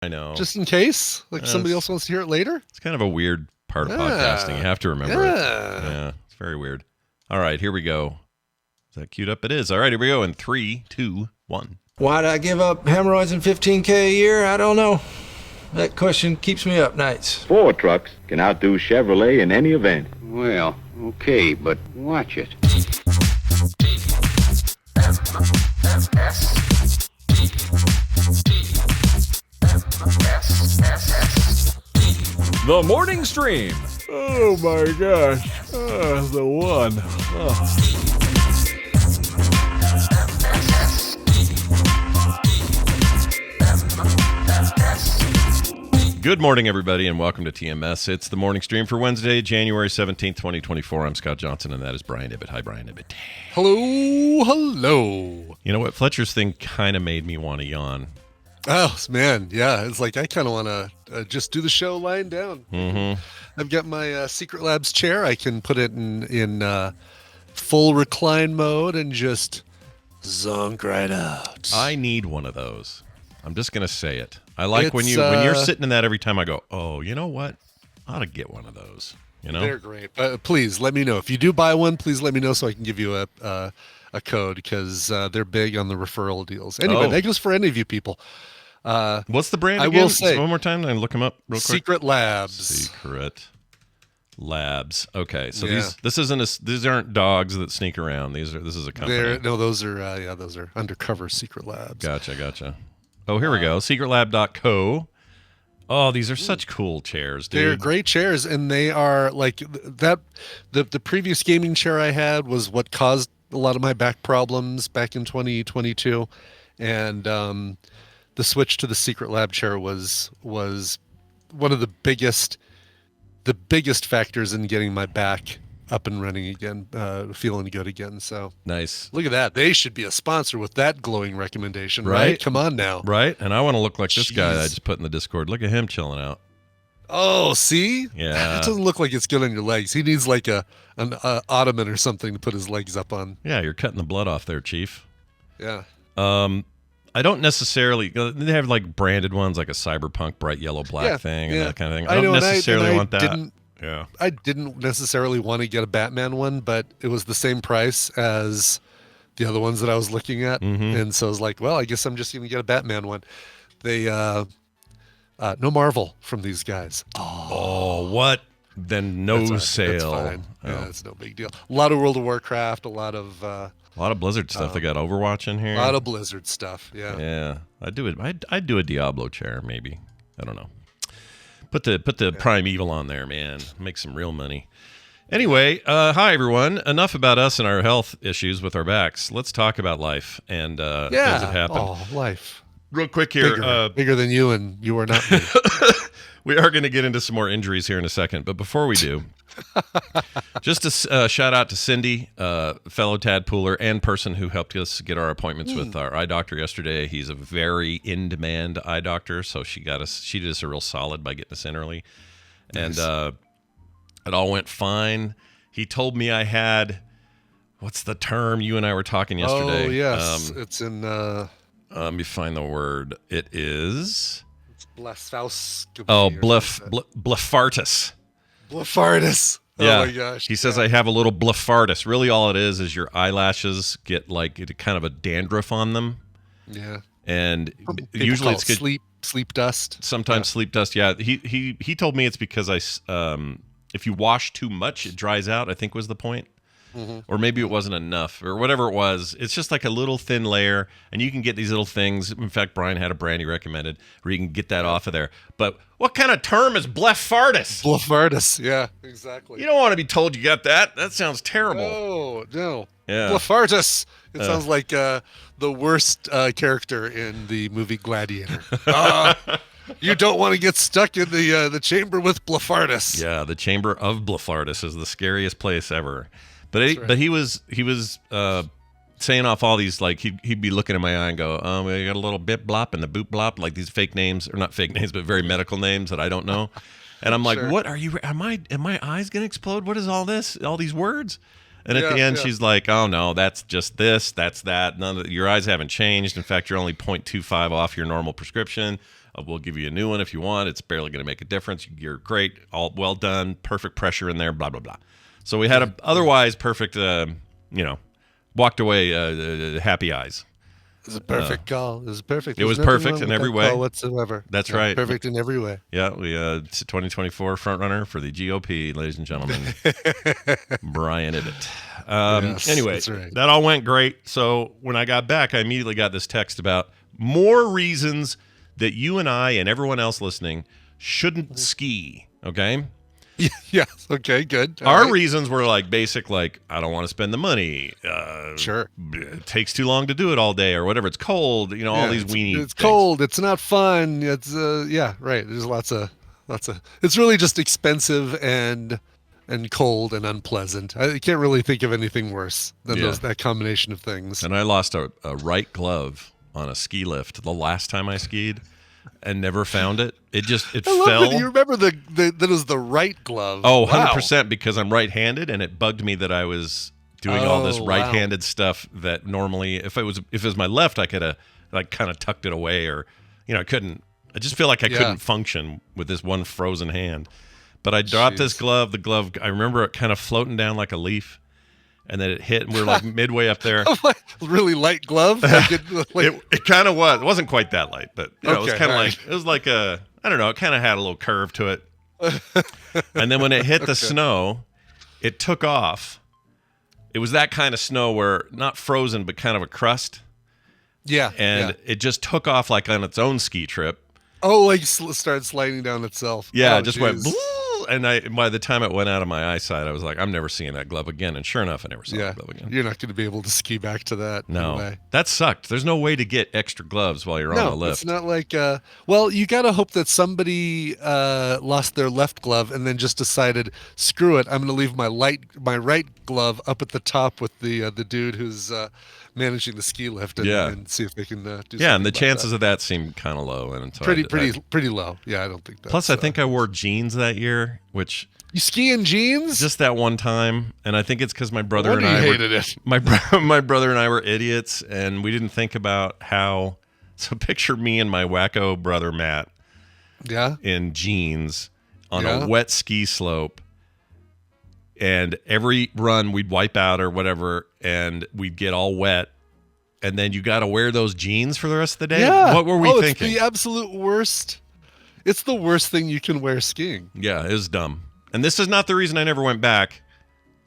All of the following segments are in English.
I know. Just in case, like somebody else wants to hear it later. It's kind of a weird part of podcasting. You have to remember it. Yeah, it's very weird. All right, here we go. Is that queued up? It is. All right, here we go in 3, 2, 1. Why'd I give up hemorrhoids and $15K a year? I don't know. That question keeps me up nights. Ford trucks can outdo Chevrolet in any event. Well, okay, but watch it. The Morning Stream. Oh my gosh. The one. Good morning, everybody, and welcome to TMS. It's the morning stream for Wednesday, January 17th, 2024. I'm Scott Johnson, and that is Brian Ibbett. Hi, Brian Ibbett. Hello. You know what? Fletcher's thing kind of made me want to yawn. Oh, man. Yeah, it's like I kind of want to just do the show lying down. Mm-hmm. I've got my Secret Labs chair. I can put it in full recline mode and just zonk right out. I need one of those. I'm just going to say it. I like when you're sitting in that every time I go, oh, you know what? I ought to get one of those. You know? They're great. Please let me know. If you do buy one, please let me know so I can give you a code because they're big on the referral deals. Anyway, that goes for any of you people. What's the brand again? I will say, one more time and look them up real quick. Secret Labs. Secret Labs. Okay, so these aren't dogs that sneak around. This is a company. Those are undercover Secret Labs. Gotcha. Oh, here we go. Secretlab.co. Oh, these are such cool chairs, dude. They're great chairs, and they are like that. The previous gaming chair I had was what caused a lot of my back problems back in 2022, and the switch to the Secret Lab chair was one of the biggest factors in getting my back up and running again, feeling good again. So nice. Look at that. They should be a sponsor with that glowing recommendation, right? Come on now. Right. And I want to look like this guy that I just put in the Discord. Look at him chilling out. Oh, see? Yeah. It doesn't look like it's good on your legs. He needs like an ottoman or something to put his legs up on. Yeah, you're cutting the blood off there, Chief. Yeah. I don't necessarily. They have like branded ones, like a cyberpunk bright yellow black thing and that kind of thing. I don't necessarily want that. Yeah, I didn't necessarily want to get a Batman one, but it was the same price as the other ones that I was looking at, and so I was like, well, I guess I'm just going to get a Batman one. They no Marvel from these guys. Oh, what? Then no sale. That's fine. Yeah, it's no big deal. A lot of World of Warcraft, a lot of Blizzard stuff. They got Overwatch in here. A lot of Blizzard stuff. Yeah. Yeah, I'd do a Diablo chair maybe. I don't know. Put the Primeval on there, man. Make some real money. Anyway, hi everyone. Enough about us and our health issues with our backs. Let's talk about life and things that happen. Oh, life. Real quick here. Bigger than you, and you are not me. We are going to get into some more injuries here in a second, but before we do, just a shout out to Cindy, fellow Tadpooler and person who helped us get our appointments with our eye doctor yesterday. He's a very in-demand eye doctor, so she did us a real solid by getting us in early. Nice. And it all went fine. He told me I had, what's the term? You and I were talking yesterday. Oh, yes. It's in... let me find the word. It is... Blepharitis. Oh, Blepharitis. Blepharitis. Yeah. Oh my gosh. He says I have a little Blepharitis. Really all it is your eyelashes get like kind of a dandruff on them. Yeah. And People usually it's sleep dust. Sometimes sleep dust. Yeah. He told me it's because if you wash too much, it dries out, I think was the point. Mm-hmm. Or maybe it wasn't enough or whatever it was. It's just like a little thin layer, and you can get these little things. In fact, Brian had a brand he recommended where you can get that off of there. But what kind of term is Blepharitis? Blepharitis, yeah, exactly. You don't want to be told you got that. That sounds terrible. No. Yeah. Blepharitis. It sounds like the worst character in the movie Gladiator. You don't want to get stuck in the chamber with Blepharitis. Yeah, the chamber of Blepharitis is the scariest place ever. But he was saying off all these, like he'd be looking in my eye and go, we got a little bip blop and the boop blop, like these fake names, or not fake names, but very medical names that I don't know. And I'm like, what are you? Am my eyes gonna explode? What is all this? All these words? And at the end, she's like, oh no, that's just this, that's that. Your eyes haven't changed. In fact, you're only 0.25 off your normal prescription. We'll give you a new one if you want. It's barely going to make a difference. You're great. All well done. Perfect pressure in there. Blah, blah, blah. So we had a otherwise perfect, walked away happy eyes. It was a perfect call. It was perfect. It was There's nothing perfect wrong in with every that way. call whatsoever. That's right. Perfect in every way. Yeah, we 2024 frontrunner for the GOP, ladies and gentlemen, Brian Ibbett. Yes, Anyway, that's right. that all went great. So when I got back, I immediately got this text about more reasons that you and I and everyone else listening shouldn't ski. Okay. Yeah. Okay. Good. Our right. reasons were like basic, like I don't want to spend the money. Sure. It takes too long to do it all day or whatever. It's cold. All these weenie. It's things. cold. It's not fun. It's right. There's lots of. It's really just expensive and cold and unpleasant. I can't really think of anything worse than that combination of things. And I lost a right glove on a ski lift the last time I skied. And never found it. It I fell. love that you remember that was the right glove. Oh, Wow. 100% because I'm right-handed, and it bugged me that I was doing all this right-handed stuff that normally, if it was my left, I could have like kind of tucked it away, or I couldn't. I just feel like I couldn't function with this one frozen hand. But I dropped this glove. The glove, I remember it kind of floating down like a leaf. And then it hit, and we were like midway up there. Really light glove? It kind of was. It wasn't quite that light, but it was kind of right. like, it was like I don't know, it kind of had a little curve to it. And then when it hit the snow, it took off. It was that kind of snow where not frozen, but kind of a crust. Yeah. And it just took off like on its own ski trip. Oh, like started sliding down itself. Yeah, oh, it just went. And by the time it went out of my eyesight, I was like, I'm never seeing that glove again. And sure enough, I never saw that glove again. You're not going to be able to ski back to that. No, Anyway. that sucked. There's no way to get extra gloves while you're on the lift. It's not like, you got to hope that somebody lost their left glove and then just decided, screw it, I'm going to leave my right glove up at the top with the dude who's managing the ski lift and see if they can do something. Yeah, and the chances of that seem kind of low. And so pretty low. Yeah, I don't think that. Plus, I think I wore jeans that year, which you ski in jeans just that one time, and I think it's because my brother and I hated it. My brother and I were idiots, and we didn't think about how. So picture me and my wacko brother Matt, in jeans on a wet ski slope. And every run we'd wipe out or whatever, and we'd get all wet. And then you got to wear those jeans for the rest of the day? Yeah. What were we thinking? It's the absolute worst. It's the worst thing you can wear skiing. Yeah, it was dumb. And this is not the reason I never went back.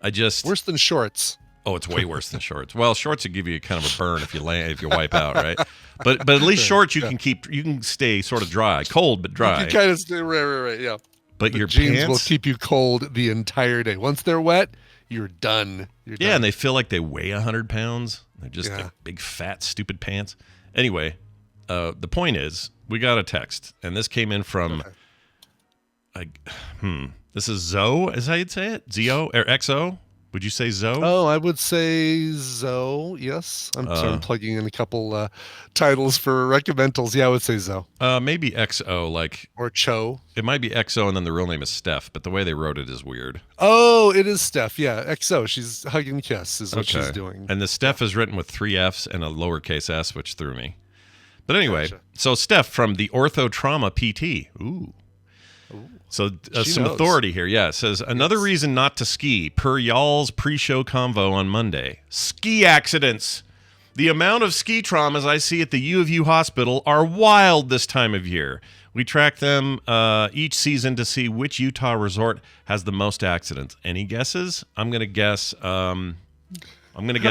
Worse than shorts. Oh, it's way worse than shorts. Well, shorts would give you kind of a burn if you wipe out, right? But at least shorts you can stay sort of dry, cold but dry. You can kind of stay right, yeah. But your jeans pants will keep you cold the entire day. Once they're wet, you're done. And they feel like they weigh 100 pounds. They're just like big, fat, stupid pants. Anyway, the point is, we got a text, and this came in from, this is Zoe, is how you'd say it? Z-O or XO? Would you say Zoe? Oh, I would say Zoe, yes. I'm plugging in a couple titles for recommendals. Yeah, I would say Zoe. Maybe XO, or Cho. It might be XO, and then the real name is Steph, but the way they wrote it is weird. Oh, it is Steph. Yeah, XO. She's hug and kiss is what she's doing. And the Steph is written with 3 F's and a lowercase s, which threw me. But anyway, so Steph from the Ortho Trauma PT. Ooh. So some authority here. Yeah, it says, another reason not to ski, per y'all's pre-show convo on Monday. Ski accidents. The amount of ski traumas I see at the U of U hospital are wild this time of year. We track them each season to see which Utah resort has the most accidents. Any guesses? I'm going to guess Brighton.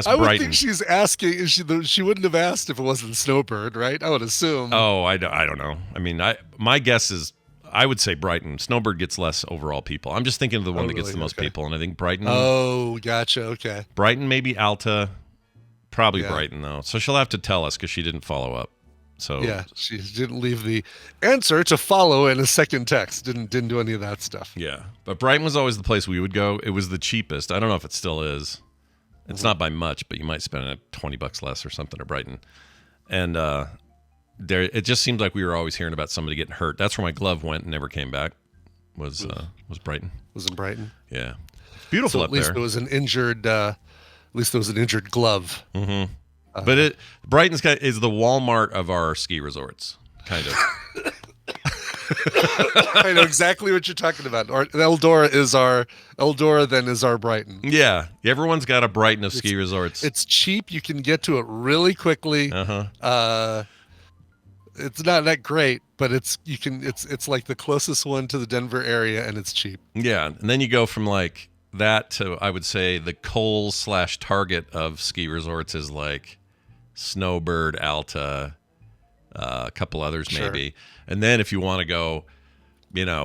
I would think she's asking. She wouldn't have asked if it wasn't Snowbird, right? I would assume. Oh, I don't know. I mean, my guess is I would say Brighton. Snowbird gets less overall people. I'm just thinking of the one that gets the most people, and I think Brighton. Oh, gotcha. Okay. Brighton, maybe Alta. Probably Brighton, though. So she'll have to tell us because she didn't follow up. So yeah, she didn't leave the answer to follow in a second text. Didn't do any of that stuff. Yeah, but Brighton was always the place we would go. It was the cheapest. I don't know if it still is. It's not by much, but you might spend $20 less or something at Brighton. And it just seemed like we were always hearing about somebody getting hurt. That's where my glove went and never came back. Was Brighton? Was in Brighton. Yeah, beautiful so up there. At least there was an injured. At least there was an injured glove. Mm-hmm. But Brighton's is the Walmart of our ski resorts, kind of. I know exactly what you're talking about. Eldora then is our Brighton. Yeah, everyone's got a Brighton of ski resorts. It's cheap. You can get to it really quickly. It's not that great, but it's like the closest one to the Denver area, and it's cheap. Yeah, and then you go from like that to, I would say, the Kohl's/Target of ski resorts is like Snowbird, Alta, a couple others maybe. And then if you want to go,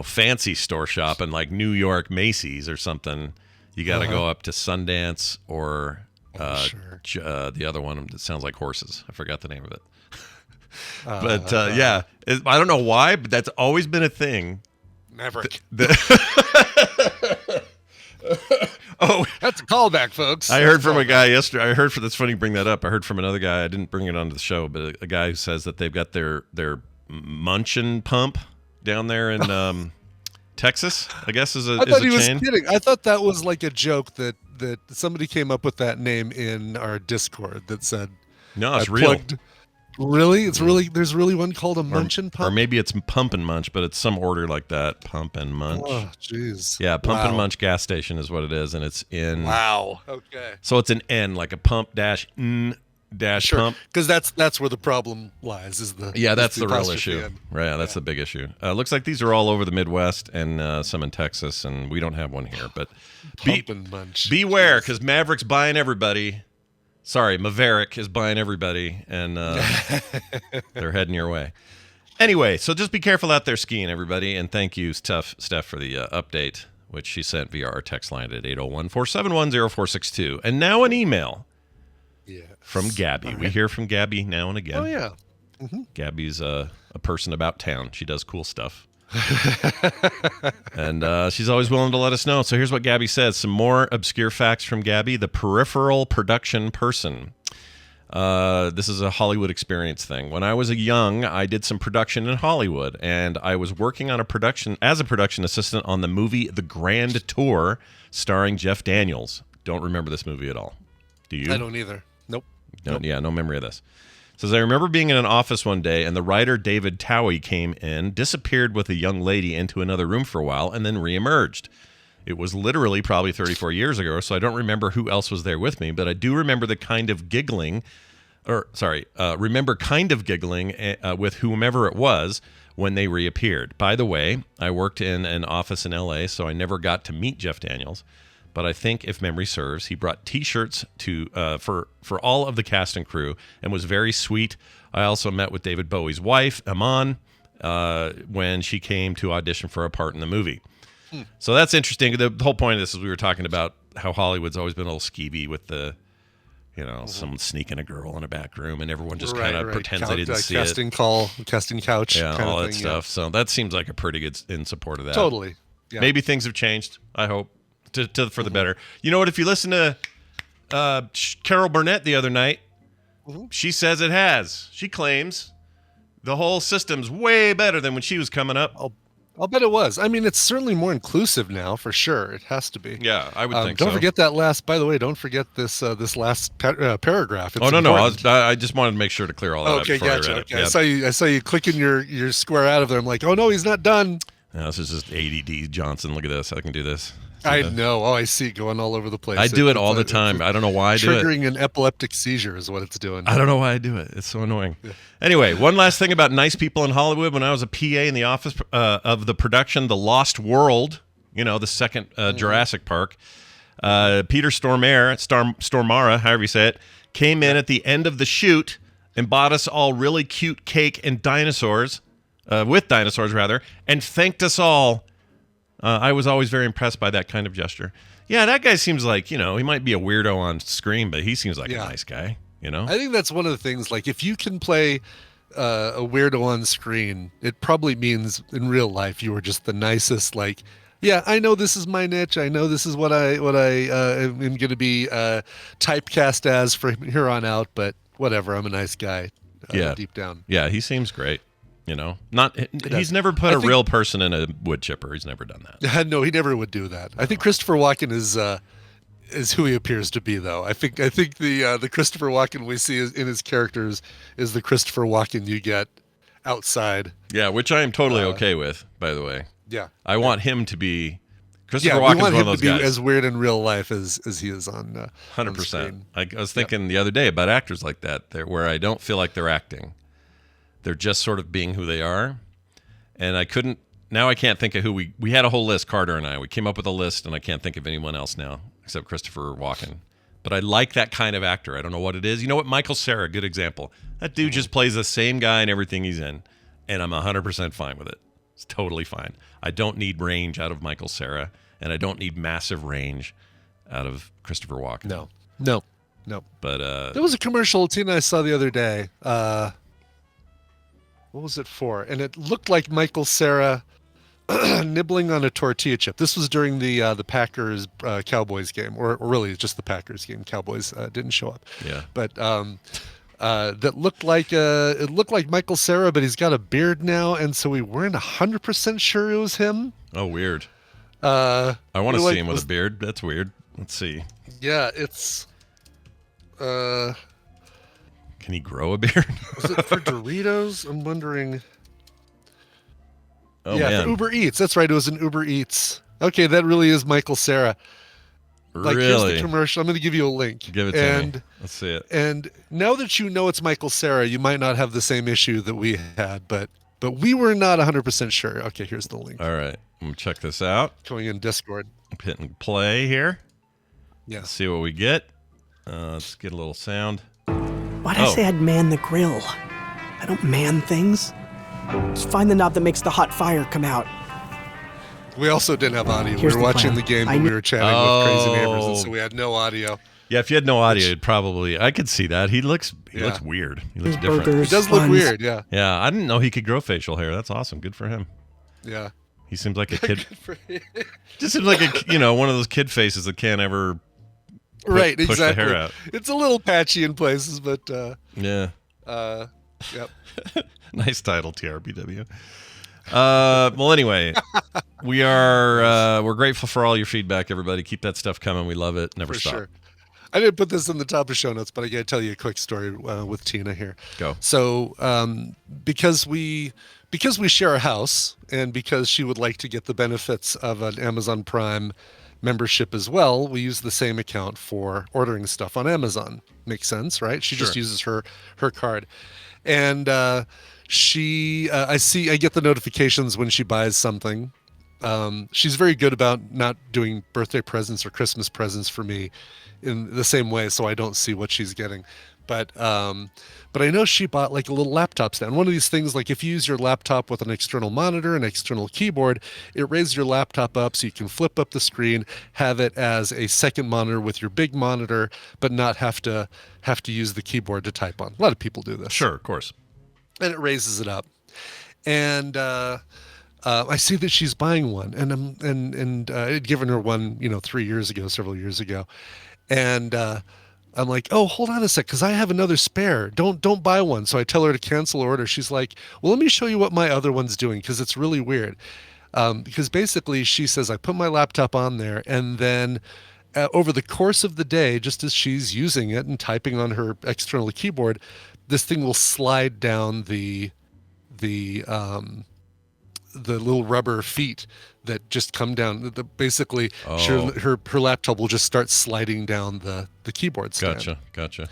fancy store shopping like New York Macy's or something, you got to go up to Sundance or the other one that sounds like horses. I forgot the name of it. But I don't know why, but that's always been a thing. Maverick. That's a callback, folks. I heard from a guy yesterday. That's funny you bring that up. I heard from another guy. I didn't bring it onto the show, but a guy who says that they've got their Munchin Pump down there in Texas, I guess is a chain. I thought he was kidding. I thought that was like a joke that somebody came up with that name in our Discord that said, no, it's real. Really? It's really, there's really one called a Munchin Pump? Or maybe it's Pump and Munch, but it's some order like that. Pump and Munch. Oh, jeez. Yeah, Pump and Munch gas station is what it is, and it's in... Wow. Okay. So it's an N, like a pump dash N dash pump. Because that's where the problem lies, is the... Yeah, that's the real issue. Right, that's the big issue. Looks like these are all over the Midwest and some in Texas, and we don't have one here, but... Pump and Munch. Beware, because Maverick's buying everybody... Sorry, Maverick is buying everybody, and they're heading your way. Anyway, so just be careful out there skiing, everybody, and thank you, Steph, for the update, which she sent via our text line at 801-471-0462. And now an email from Gabby. Right. We hear from Gabby now and again. Oh, yeah. Mm-hmm. Gabby's a person about town. She does cool stuff. And she's always willing to let us know. So here's what Gabby says. Some more obscure facts from Gabby, the peripheral production person. This is a Hollywood experience thing. When I was young, I did some production in Hollywood, and I was working on as a production assistant on the movie The Grand Tour, starring Jeff Daniels. Don't remember this movie at all. Do you? I don't either. Nope. Yeah, no memory of this. Says, I remember being in an office one day, and the writer David Towie came in, disappeared with a young lady into another room for a while, and then reemerged. It was literally probably 34 years ago, so I don't remember who else was there with me, but I do remember with whomever it was when they reappeared. By the way, I worked in an office in L.A., so I never got to meet Jeff Daniels. But I think, if memory serves, he brought T-shirts for all of the cast and crew and was very sweet. I also met with David Bowie's wife, Iman, when she came to audition for a part in the movie. So that's interesting. The whole point of this is we were talking about how Hollywood's always been a little skeevy with the, someone sneaking a girl in a back room and everyone just kind of pretends they didn't see casting it. Casting couch. Yeah, all that stuff. Yeah. So that seems like a pretty good in support of that. Totally. Yeah. Maybe things have changed, I hope. For the better. You know what? If you listen to Carol Burnett the other night, she says it has. She claims the whole system's way better than when she was coming up. I'll bet it was. I mean, it's certainly more inclusive now, for sure. It has to be. Yeah, I would think so. Don't forget that last. By the way, don't forget this last paragraph. It's no. I just wanted to make sure to clear all that up. Okay, gotcha. Okay. Yeah. I saw you clicking your square out of there. I'm like, oh no, he's not done. No, this is just ADD Johnson. Look at this. I can do this. I know. Oh, I see it going all over the place. I do it all the time. I don't know why I do it. Triggering an epileptic seizure is what it's doing. I don't know why I do it. It's so annoying. Yeah. Anyway, one last thing about nice people in Hollywood. When I was a PA in the office of the production, The Lost World, the second Jurassic Park, Peter Stormare, however you say it, came in at the end of the shoot and bought us all really cute cake and dinosaurs, with dinosaurs rather, and thanked us all. I was always very impressed by that kind of gesture. Yeah, that guy seems like, he might be a weirdo on screen, but he seems like a nice guy, I think that's one of the things, like, if you can play a weirdo on screen, it probably means in real life you were just the nicest, like, yeah, I know this is my niche. I know this is what I am going to be typecast as from here on out, but whatever, I'm a nice guy deep down. Yeah, he seems great. He's never put a real person in a wood chipper. He's never done that. No, he never would do that. I think Christopher Walken is who he appears to be, though. I think the Christopher Walken we see in his characters is the Christopher Walken you get outside. Yeah, which I am totally okay with, by the way. Yeah. I want him to be Christopher Yeah, we Walken's want one him of those to be guys. as weird in real life as he is on 100%. screen. I was thinking the other day about actors like that, where I don't feel like they're acting. They're just sort of being who they are. And I can't think of who we had a whole list, Carter and I. We came up with a list, and I can't think of anyone else now except Christopher Walken. But I like that kind of actor. I don't know what it is. You know what? Michael Cera, good example. That dude just plays the same guy in everything he's in, and I'm 100% fine with it. It's totally fine. I don't need range out of Michael Cera, and I don't need massive range out of Christopher Walken. No. But There was a commercial Tina I saw the other day. What was it for? And it looked like Michael Cera nibbling on a tortilla chip. This was during the Packers Cowboys game, or really just the Packers game. Cowboys didn't show up. Yeah. But that looked like it looked like Michael Cera, but he's got a beard now, and so we weren't 100% sure it was him. oh, weird. I want to see him with a beard. That's weird. Let's see. Yeah, it's. Can he grow a beard? Was it for Doritos? I'm wondering. Oh, yeah, man. for Uber Eats. That's right. It was an Uber Eats. Okay, that really is Michael Cera. Like, here's Really? the commercial. I'm going to give you a link. Give it to me. Let's see it. And now that you know it's Michael Cera, you might not have the same issue that we had, but we were not 100% sure. Okay, here's the link. All right. I'm going to check this out. Going in Discord. I'm hitting play here. Yes. See what we get. Let's get a little sound. Why'd I say I'd man the grill? I don't man things. Just find the knob that makes the hot fire come out. We also didn't have audio. Here's we were the watching plan. the game, but we were chatting with crazy neighbors, and so we had no audio. Yeah, if you had no audio, it'd probably. I could see that. He looks weird. He looks different. Burgers, It does look buns. weird, yeah. Yeah, I didn't know he could grow facial hair. That's awesome. Good for him. Yeah. He seems like a kid. Just seems like one of those kid faces that can't ever Right, push exactly. the hair out. It's a little patchy in places, but Yeah. yep. Nice title, TRBW. Well, anyway, we're grateful for all your feedback, everybody. Keep that stuff coming. We love it. Never For stop. sure. I didn't put this in the top of show notes, but I got to tell you a quick story with Tina here. Go. So, because we share a house, and because she would like to get the benefits of an Amazon Prime membership as well, we use the same account for ordering stuff on Amazon. Makes sense, right? She just uses her card, and I get the notifications when she buys something. She's very good about not doing birthday presents or Christmas presents for me in the same way, so I don't see what she's getting. But I know she bought like a little laptop stand. One of these things, like if you use your laptop with an external monitor, an external keyboard, it raises your laptop up so you can flip up the screen, have it as a second monitor with your big monitor, but not have to use the keyboard to type on. A lot of people do this. Sure, of course. And it raises it up. And I see that she's buying one, and I had given her one, several years ago, and I'm like, oh, hold on a sec, because I have another spare. Don't buy one. So I tell her to cancel her order. She's like, well, let me show you what my other one's doing, because it's really weird. Because basically she says, I put my laptop on there, and then over the course of the day, just as she's using it and typing on her external keyboard, this thing will slide down the little rubber feet that just come down. Basically, her laptop will just start sliding down the keyboard stand. Gotcha.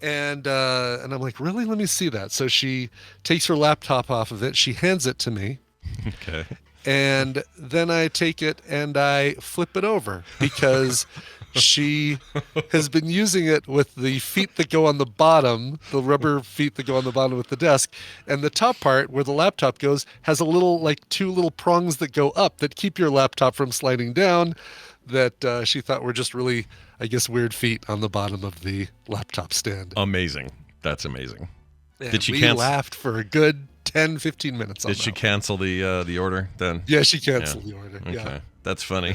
And I'm like, really? Let me see that. So she takes her laptop off of it. She hands it to me. Okay. And then I take it and I flip it over because she has been using it with the feet that go on the bottom, the rubber feet that go on the bottom of the desk. And the top part where the laptop goes has two little prongs that go up that keep your laptop from sliding down that she thought were just really, I guess, weird feet on the bottom of the laptop stand. Amazing. That's amazing. And Did she we cancel? laughed for a good 10, 15 minutes on Did she cancel the order then? Yeah, she canceled the order. Okay. Yeah. That's funny.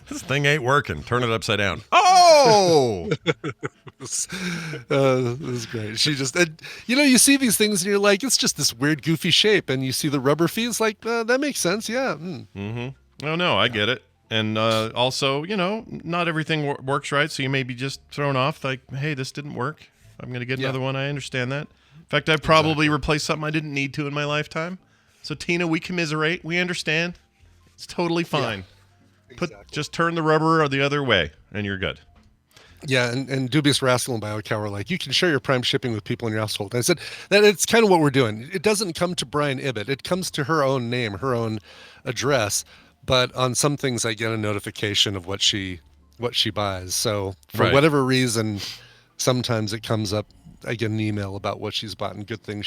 This thing ain't working. Turn it upside down. Oh! This is great. She just, you see these things and you're like, it's just this weird, goofy shape. And you see the rubber feet, it's like, that makes sense. Yeah. Oh, no, I get it. And also, not everything works right. So you may be just thrown off like, hey, this didn't work. I'm going to get another one. I understand that. fact, I've probably replaced something I didn't need to in my lifetime. So, Tina, we commiserate. We understand. It's totally fine. Yeah, exactly. Just turn the rubber the other way, and you're good. Yeah, and Dubious Rascal and BioCow were like, you can share your Prime shipping with people in your household. And I said that it's kind of what we're doing. It doesn't come to Brian Ibbett. It comes to her own name, her own address. But on some things, I get a notification of what she buys. So for whatever reason, sometimes it comes up. I get an email about what she's bought, and good thing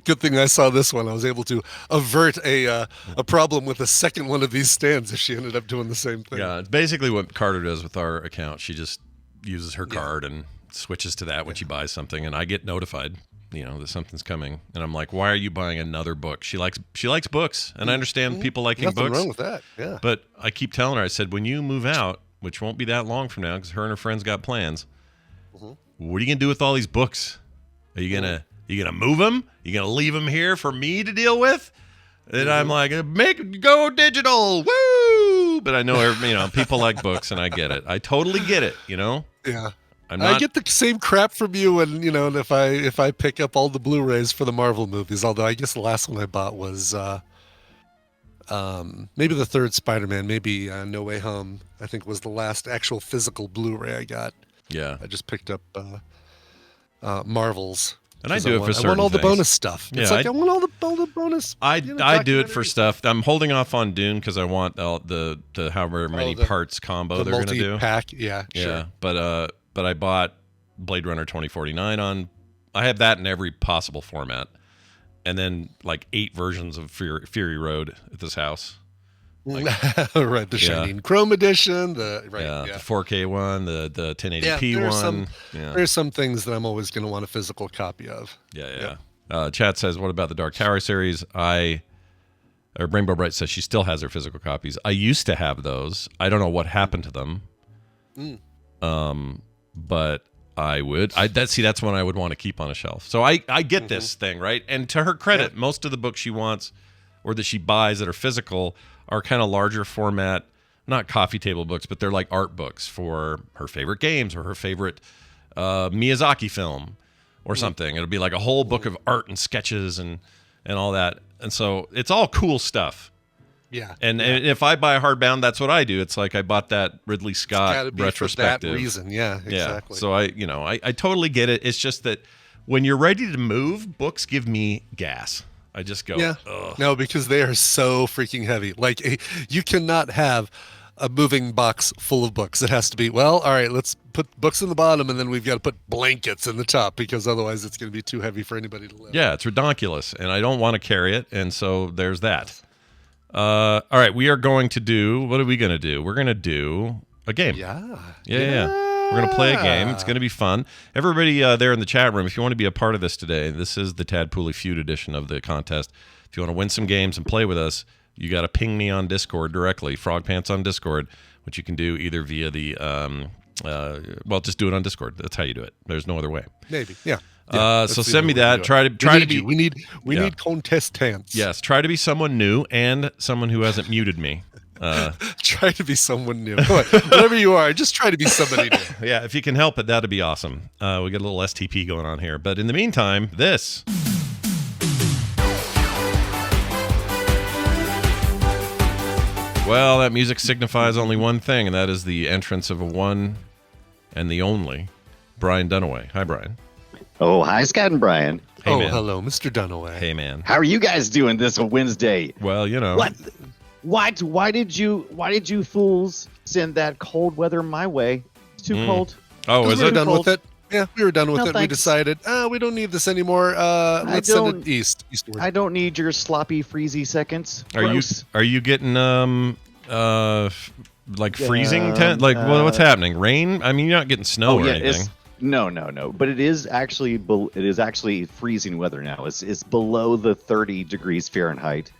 good thing I saw this one. I was able to avert a problem with a second one of these stands if she ended up doing the same thing. Yeah, it's basically what Carter does with our account. She just uses her card and switches to that when she buys something, and I get notified, that something's coming. And I'm like, why are you buying another book? She likes books, and I understand people liking Nothing books. wrong with that, yeah. But I keep telling her, I said, when you move out, which won't be that long from now because her and her friends got plans, what are you going to do with all these books? Are you going to move them? You going to leave them here for me to deal with? And I'm like, go digital, woo! But I know, people like books, and I get it. I totally get it, Yeah. I get the same crap from you, and if I pick up all the Blu-rays for the Marvel movies. Although I guess the last one I bought was maybe the third Spider-Man, maybe No Way Home. I think was the last actual physical Blu-ray I got. Yeah, I just picked up Marvels. And I do it for certain I want all the things. bonus stuff. It's I want all the bonus. I do it for stuff. I'm holding off on Dune because I want the however many parts combo they're going to do. Pack, yeah, sure. But I bought Blade Runner 2049 on. I have that in every possible format, and then like 8 versions of Fury Road at this house. Right, the Shining Chrome edition, the 4K one, the 1080p one. There's some things that I'm always going to want a physical copy of. Yeah. Chat says, what about the Dark Tower series? Rainbow Bright says she still has her physical copies. I used to have those. I don't know what happened to them. But I would. That's one I would want to keep on a shelf. So I get this thing, right? And to her credit, most of the books she wants or that she buys that are physical are kind of larger format, not coffee table books, but they're like art books for her favorite games or her favorite Miyazaki film or something. It'll be like a whole book of art and sketches and all that. And so it's all cool stuff. Yeah. And if I buy a hardbound, that's what I do. It's like I bought that Ridley Scott retrospective. For that reason, yeah, exactly. So I totally get it. It's just that when you're ready to move, books give me gas. I just go, ugh. No, because they are so freaking heavy. Like, you cannot have a moving box full of books. It has to be, all right, let's put books in the bottom, and then we've got to put blankets in the top, because otherwise it's going to be too heavy for anybody to lift. Yeah, it's ridiculous, and I don't want to carry it, and so there's that. All right, we are going to do, what are we going to do? We're going to do a game. Yeah. We're going to play a game. It's going to be fun. Everybody there in the chat room, if you want to be a part of this today, this is the Tadpool Feud edition of the contest. If you want to win some games and play with us, you got to ping me on Discord directly, Frog Pants on Discord, which you can do either via the, just do it on Discord. That's how you do it. There's no other way. Maybe, yeah. So send me that. Try to be. We need contestants. Yes, try to be someone new and someone who hasn't muted me. Try to be someone new. Whatever you are, just try to be somebody new. Yeah, if you can help it, that'd be awesome. We got a little STP going on here. But in the meantime, this. Well, that music signifies only one thing, and that is the entrance of a one and the only Brian Dunaway. Hi, Brian. Oh, hi, Scott and Brian. Hey, man. Hello, Mr. Dunaway. Hey, man. How are you guys doing this on Wednesday? Well, What? Why did you fools send that cold weather my way? It's too cold. Oh, is we it? Were done with it. Yeah, we were done with it. Thanks. We decided, we don't need this anymore. Let's send it eastward. I don't need your sloppy, freezy seconds. Are you getting freezing? What's happening? Rain? I mean, you're not getting snow or anything. No. But it is actually freezing weather now. It's below the 30 degrees Fahrenheit,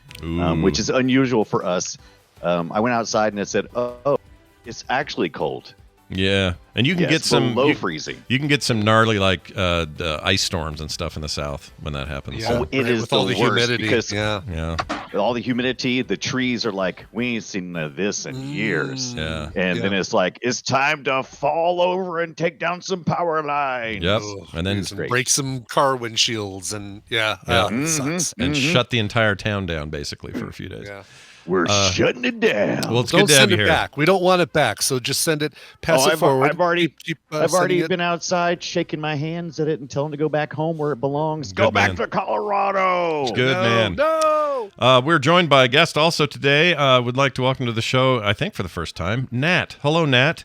which is unusual for us. I went outside and it said, "Oh, it's actually cold." Yeah, and you can get some below freezing. You can get some gnarly ice storms and stuff in the south when that happens. Yeah, it is with all the worst humidity. because yeah. all the humidity, the trees are like, we ain't seen this in years. Yeah. And then it's like, it's time to fall over and take down some power lines. Yep. And then break some car windshields and it sucks. and shut the entire town down basically for a few days. Yeah. We're shutting it down. Well, it's Don't good to have send you it here. back. We don't want it back. So just send it. Pass it forward. I've already sending it. been outside shaking my hands at it and telling it to go back home where it belongs. Go Good back man. to Colorado. Good man. No. We're joined by a guest also today. Would like to welcome to the show, I think for the first time, Nat. Hello, Nat.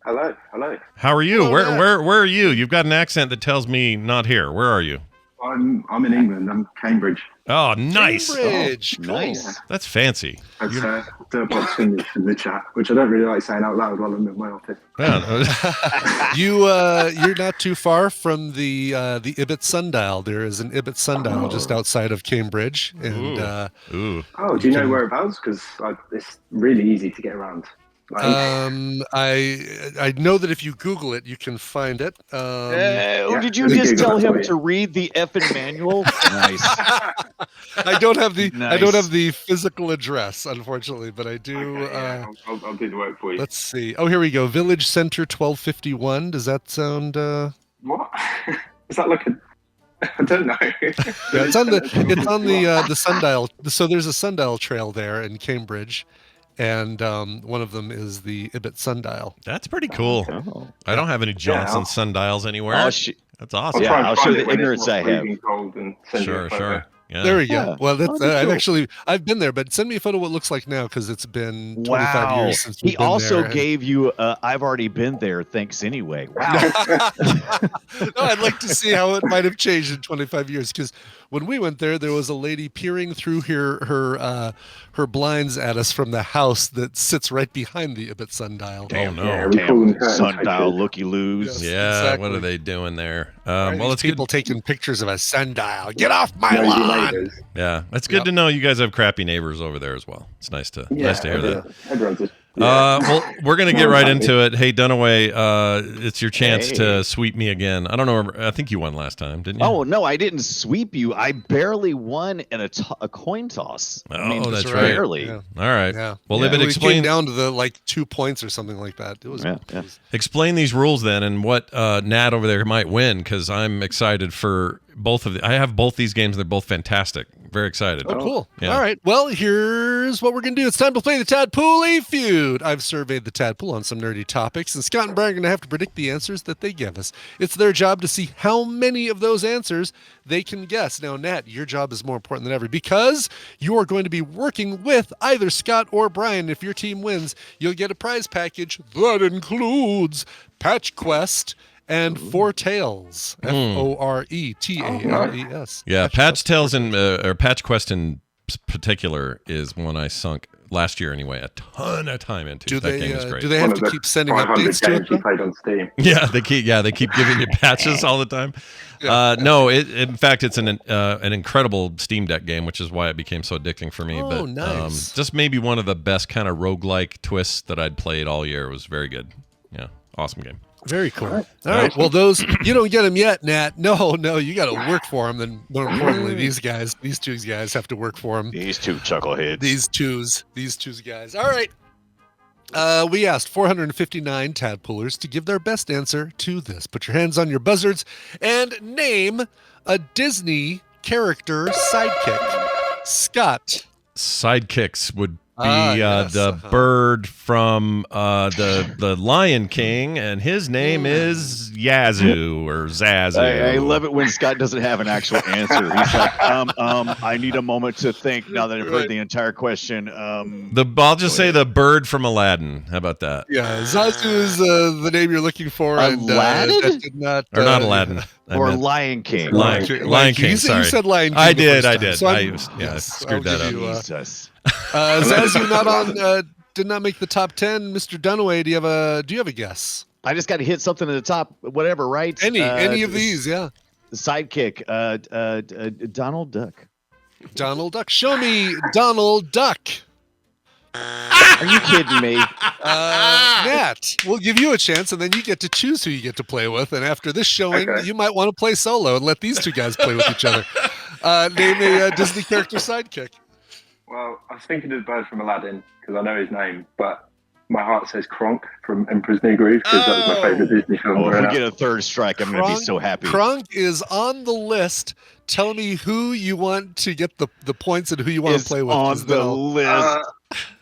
Hello. How are you? Hello, Nat. Where are you? You've got an accent that tells me not here. Where are you? I'm in England. I'm Cambridge. Oh, nice. Cambridge. Oh, nice. That's fancy. I'd do a box in the chat, which I don't really like saying out loud while I'm in my office. Yeah. You're not too far from the Ibit Sundial. There is an Ibit Sundial just outside of Cambridge, and Ooh. Oh, do you know whereabouts? Because it's really easy to get around. I know that if you Google it, you can find it. Did you just tell him to read the effing manual? Nice. I don't have the Nice. I don't have the physical address, unfortunately, but I do. I'll do the work for you. Let's see. Oh, here we go. Village Center 1251. Does that sound? What? Is that like a? I don't know. Yeah, it's on the sundial. So there's a sundial trail there in Cambridge, and one of them is the Ibit Sundial. That's pretty cool. Oh. I don't have any Johnson sundials anywhere. That's awesome. Yeah, I'll show the ignorance I have. Sure. Yeah. There we go. Yeah. Well, that's Cool. I've been there, but send me a photo of what it looks like now because it's been 25 Wow. years since we've He been also there. gave you I've already been there, thanks anyway. Wow. No, I'd like to see how it might have changed in 25 years because when we went there was a lady peering through her blinds at us from the house that sits right behind the Ibit Sundial. Oh no. Yeah, we call them curtains, Sundial actually. looky-loos. Yeah, Exactly. what are they doing there? Well, Well, it's good. people taking pictures of a sundial. Get off my Nosy lawn! neighbours. Yeah, it's good to know you guys have crappy neighbors over there as well. It's nice to hear that. Everyone's just. Well, we're gonna get right into it. Hey, Dunaway, it's your chance Hey. to sweep me again. I don't know. I think you won last time, didn't you? Oh, no, I didn't sweep you. I barely won in a coin toss. Oh, that's right. Barely. Yeah. All right. Yeah. Well, yeah. Ibit, We explain came down to the 2 points or something like that. It was. Yeah. It was explain these rules then, and what Nat over there might win, because I'm excited for both of the. I have both these games. They're both fantastic. Very excited. Oh, cool. Yeah. All right. Well, here's what we're going to do. It's time to play the Tadpool feud. I've surveyed the Tadpool on some nerdy topics, and Scott and Brian are going to have to predict the answers that they give us. It's their job to see how many of those answers they can guess. Now, Nat, your job is more important than ever because you are going to be working with either Scott or Brian. If your team wins, you'll get a prize package that includes Patch Quest and Four Tails. Foretales. Yeah, Patch Tails or Patch Quest in particular is one I sunk last year anyway. A ton of time into. Do That they game is great. do they have to keep sending 500 updates to games it? you though? played on Steam. Yeah, they keep giving you patches all the time. No, in fact, it's an incredible Steam Deck game, which is why it became so addicting for me. Oh, but nice. just maybe one of the best kind of roguelike twists that I'd played all year. It was very good. Yeah, awesome game. Very cool. All right. Well, those you don't get them yet, Nat. No, you got to work for them. And more importantly, these two guys have to work for them. These two chuckleheads. These two guys. All right. We asked 459 Tadpoolers to give their best answer to this. Put your hands on your buzzards and name a Disney character sidekick. Scott. Sidekicks would be yes, the bird from the Lion King, and his name is Yazoo or Zazu. I love it when Scott doesn't have an actual answer. He's like, I need a moment to think now that I've heard the entire question. I'll just say the bird from Aladdin. How about that? Yeah, Zazu is the name you're looking for. Aladdin? And, that did not, Or not Aladdin. I Or meant Lion King. Lion King. You Sorry. said Lion King. I the did. first I time. did. So I screwed I'll that give up. you, Jesus. Zazu not on. Did not make the top 10. Mr. Dunaway, do you have a guess? I just got to hit something at the top, whatever, right? Any of these? Yeah. Sidekick, Donald Duck. Donald Duck. Show me Donald Duck. Are you kidding me? Nat, we'll give you a chance, and then you get to choose who you get to play with. And after this showing, you might want to play solo and let these two guys play with each other. Name a Disney character sidekick. Well, I was thinking of the bird from Aladdin because I know his name, but my heart says Kronk from Emperor's New Groove because that was my favourite Disney film. Oh, if growing we get up. a third strike, I'm going to be so happy. Kronk is on the list. Tell me who you want to get the points and who you want to play with. On the list.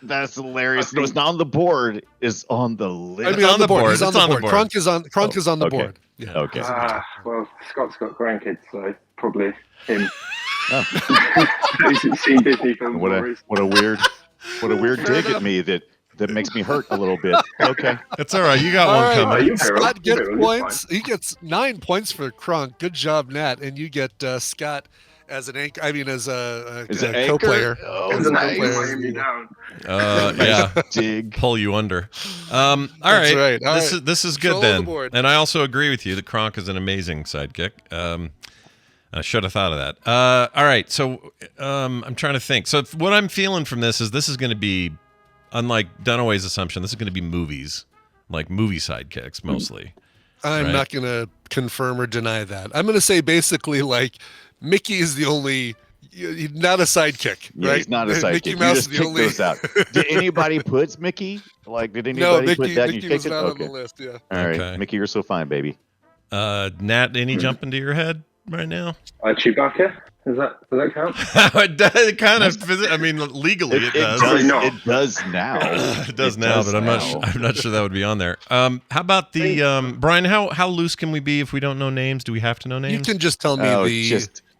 That's hilarious. No, it's not on the board. It's on the list. I mean, on the board. He's on the board. Kronk is on the board. Yeah. Okay. Well, Scott's got grandkids, so probably him. He's seen Disney films. What a weird dig at me that makes me hurt a little bit. Okay. It's all right. You got one coming. Scott gets points. He gets 9 points for Kronk. Good job, Nat. And you get Scott as an anchor. I mean, as a co-player. Oh, nice. Yeah. Dig. Pull you under. All right. This is good then. And I also agree with you that Kronk is an amazing sidekick. I should have thought of that. All right. So I'm trying to think. So what I'm feeling from this is going to be, unlike Dunaway's assumption, this is going to be movies, like movie sidekicks mostly. I'm not going to confirm or deny that. I'm going to say basically like Mickey is the only, not a sidekick, right? He's not a sidekick. Mickey Mouse you just kicked those out. Did anybody put Mickey? Did anybody put that? Mickey was not on the list, yeah. All right. Mickey, you're so fine, baby. Nat, any jump into your head right now? Chewbacca? Does that count? It kind of. I mean, legally it does. It does now. It does now, but I'm not sure that would be on there. How about the Brian? How loose can we be if we don't know names? Do we have to know names? You can just tell me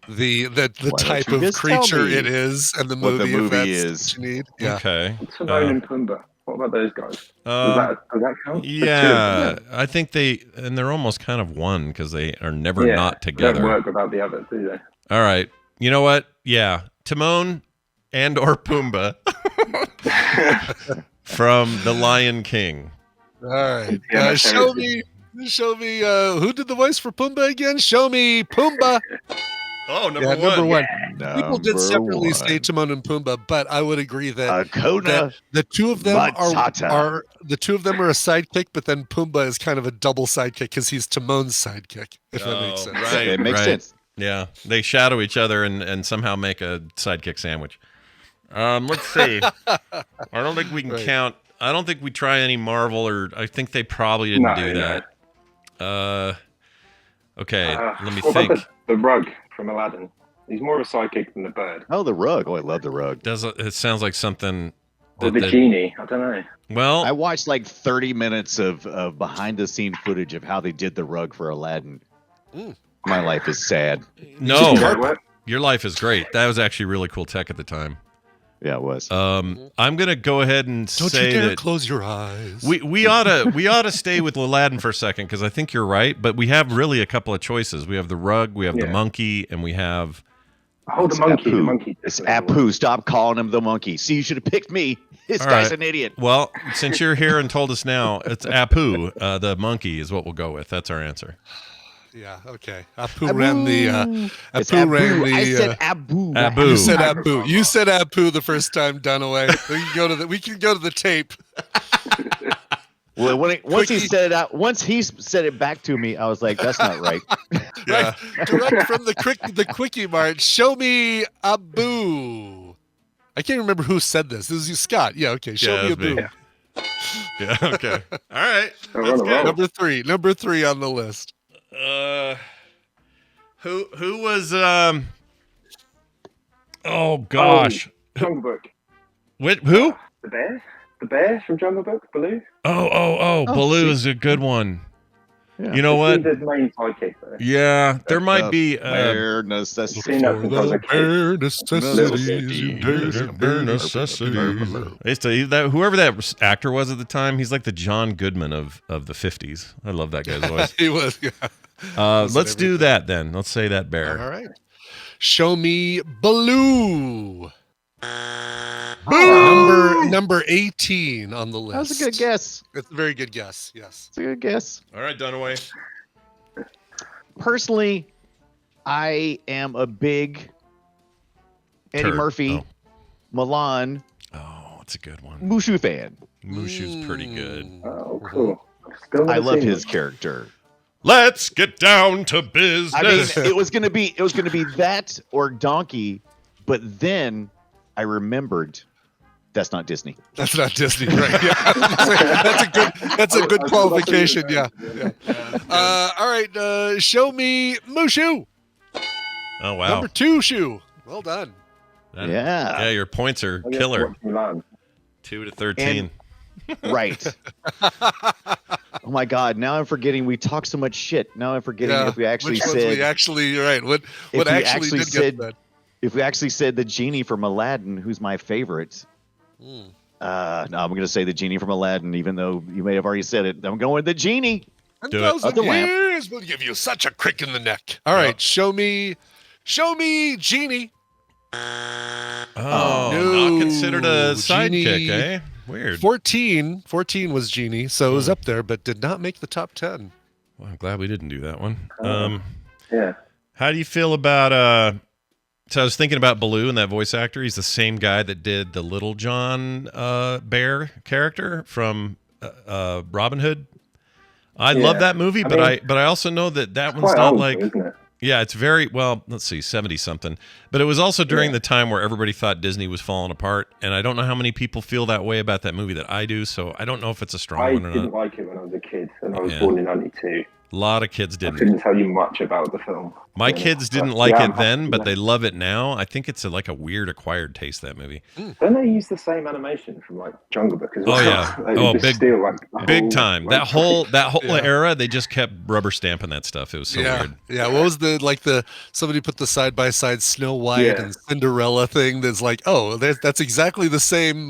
the type of creature it is and the movie. What the movie is. What you need. Yeah. Okay. Timon and Pumbaa. What about those guys? Does that count? Yeah, I think they're almost kind of one because they are never not together. They don't work without the other, do they? All right. You know what? Yeah. Timon and or Pumbaa from The Lion King. All right. Show me who did the voice for Pumbaa again? Show me Pumbaa. Oh, number one. People did separately say Timon and Pumbaa, but I would agree that the two of them are the two of them are a sidekick, but then Pumbaa is kind of a double sidekick because he's Timon's sidekick. If that makes sense. Right, it makes sense. Yeah, they shadow each other and somehow make a sidekick sandwich. Let's see. I don't think we can count. I don't think we try any Marvel, or I think they probably didn't do that. Okay, let me think. About the rug from Aladdin. He's more of a sidekick than the bird. Oh, the rug. Oh, I love the rug. It sounds like something. Or the genie. I don't know. Well, I watched like 30 minutes of behind-the-scene footage of how they did the rug for Aladdin. My life is sad. No, your life is great. That was actually really cool tech at the time. Yeah, it was. I'm gonna go ahead and Don't say you dare that close your eyes. We ought to stay with Aladdin for a second because I think you're right. But we have really a couple of choices. We have the rug, we have the monkey, and we have the monkey. The monkey. It's Apu. Stop calling him the monkey. See, you should have picked me. This guy's an idiot. Well, since you're here and told us now, it's Apu. The monkey is what we'll go with. That's our answer. Yeah, okay. Apu ran the. Apu ran the. I said Abu. Abu. You said Apu. You said Apu the first time, Dunaway. We can go to the tape. Well, once he said it out, once he said it back to me, I was like, "That's not right." Yeah. Direct from the Quickie Mart. Show me Abu. I can't remember who said this. This is you, Scott. Yeah. Okay. Show me Abu. Yeah. Okay. All right. That's good. Number three on the list. Who was oh gosh, Jungle Book. Who? The bear from Jungle Book, Baloo. Baloo is a good one. Yeah. You know what? The main sidekick there. Yeah, there might be bare necessities. Bare necessities. Whoever that actor was at the time, he's like the John Goodman of the 50s. I love that guy's voice. He was. Yeah. Let's do that then. Let's say that bear. All right. Show me Baloo. Number 18 on the list. That's a good guess. It's a very good guess. Yes. It's a good guess. All right, Dunaway. Personally, I am a big Eddie Murphy, Milan. Oh, that's a good one. Mushu fan. Mushu's pretty good. Oh, cool. I love his character. Let's get down to business. I mean, it was gonna be that or Donkey, but then I remembered that's not Disney. That's not Disney, right? Yeah. That's a good qualification. Yeah. All right. Show me Mushu. Oh wow. Number 2 shoe. Well done. Yeah, your points are killer. 2 to 13. Right. Oh my God! Now I'm forgetting. We talk so much shit. Now I'm forgetting if we actually said. We actually right. What actually did said, get that? If we actually said the genie from Aladdin, who's my favorite. No, I'm going to say the genie from Aladdin, even though you may have already said it. I'm going with the genie. 1,000 years will give you such a crick in the neck. All right, show me, genie. Oh, no, not considered a sidekick, Genie. eh? Weird. 14 was Genie, so it was up there, but did not make the top 10. Well, I'm glad we didn't do that one. Yeah. How do you feel about so I was thinking about Baloo and that voice actor. He's the same guy that did the Little John bear character from Robin Hood. I love that movie, but I also know that one's not old, like isn't it? Yeah, it's very, well, let's see, 70-something. But it was also during the time where everybody thought Disney was falling apart, and I don't know how many people feel that way about that movie that I do, so I don't know if it's a strong one or not. I didn't like it when I was a kid, and I was born in 92. A lot of kids didn't. I couldn't tell you much about the film. My kids didn't like it then, but they love it now. I think it's like a weird acquired taste, that movie. Don't they use the same animation from like Jungle Book as well? Oh yeah, big time. That whole era, they just kept rubber stamping that stuff. It was so weird. Yeah, what was somebody put the side by side Snow White and Cinderella thing? That's like, oh, that's exactly the same.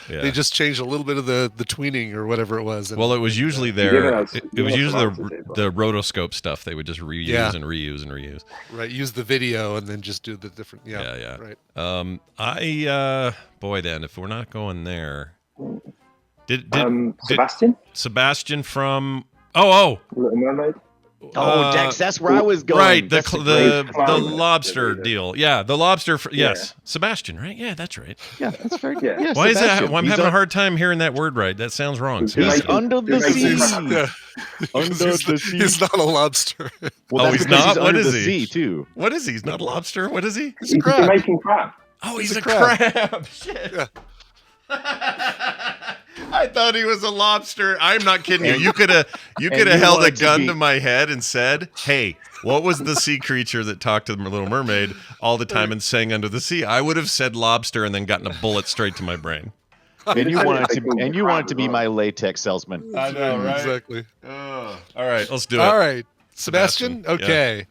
They just changed a little bit of the tweening or whatever it was. Well, it was usually there. It was usually the rotoscope stuff. They would just reuse and reuse and reuse. Right, use the video and then just do the different. Yeah. Right. Then if we're not going there, Sebastian from Little Mermaid. Dex, that's where I was going. Right, the lobster deal. Yeah, the lobster. Yes, Sebastian. Right? Yeah, that's right. Yeah, that's very good. Yeah, why Sebastian. Is that? I'm having a hard time hearing that word right. That sounds wrong. He's under the sea. Under the sea. He's not a lobster. Well, he's not. What is he? Sea too. What is he? He's not a lobster. What is he? He's a crab. Making crab. Oh, he's a crab. Shit. Yeah. I thought he was a lobster. I'm not kidding you. You could have held a gun to my head and said, "Hey, what was the sea creature that talked to the Little Mermaid all the time and sang under the sea?" I would have said lobster and then gotten a bullet straight to my brain. And you wanted to be my latex salesman. I know, right? Exactly. All right, let's do it. All right, Sebastian. Okay, yeah.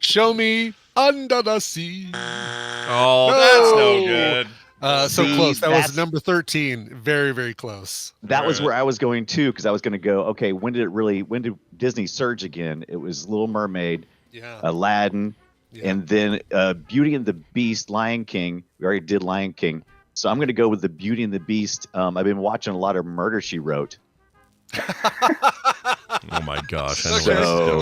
Show me under the sea. Oh, that's no good. So close. That was number 13. Very, very close. That was where I was going too, because I was going to go, okay, when did Disney surge again? It was Little Mermaid, Aladdin, and then Beauty and the Beast, Lion King. We already did Lion King. So I'm going to go with the Beauty and the Beast. I've been watching a lot of Murder, She Wrote. Oh my gosh. I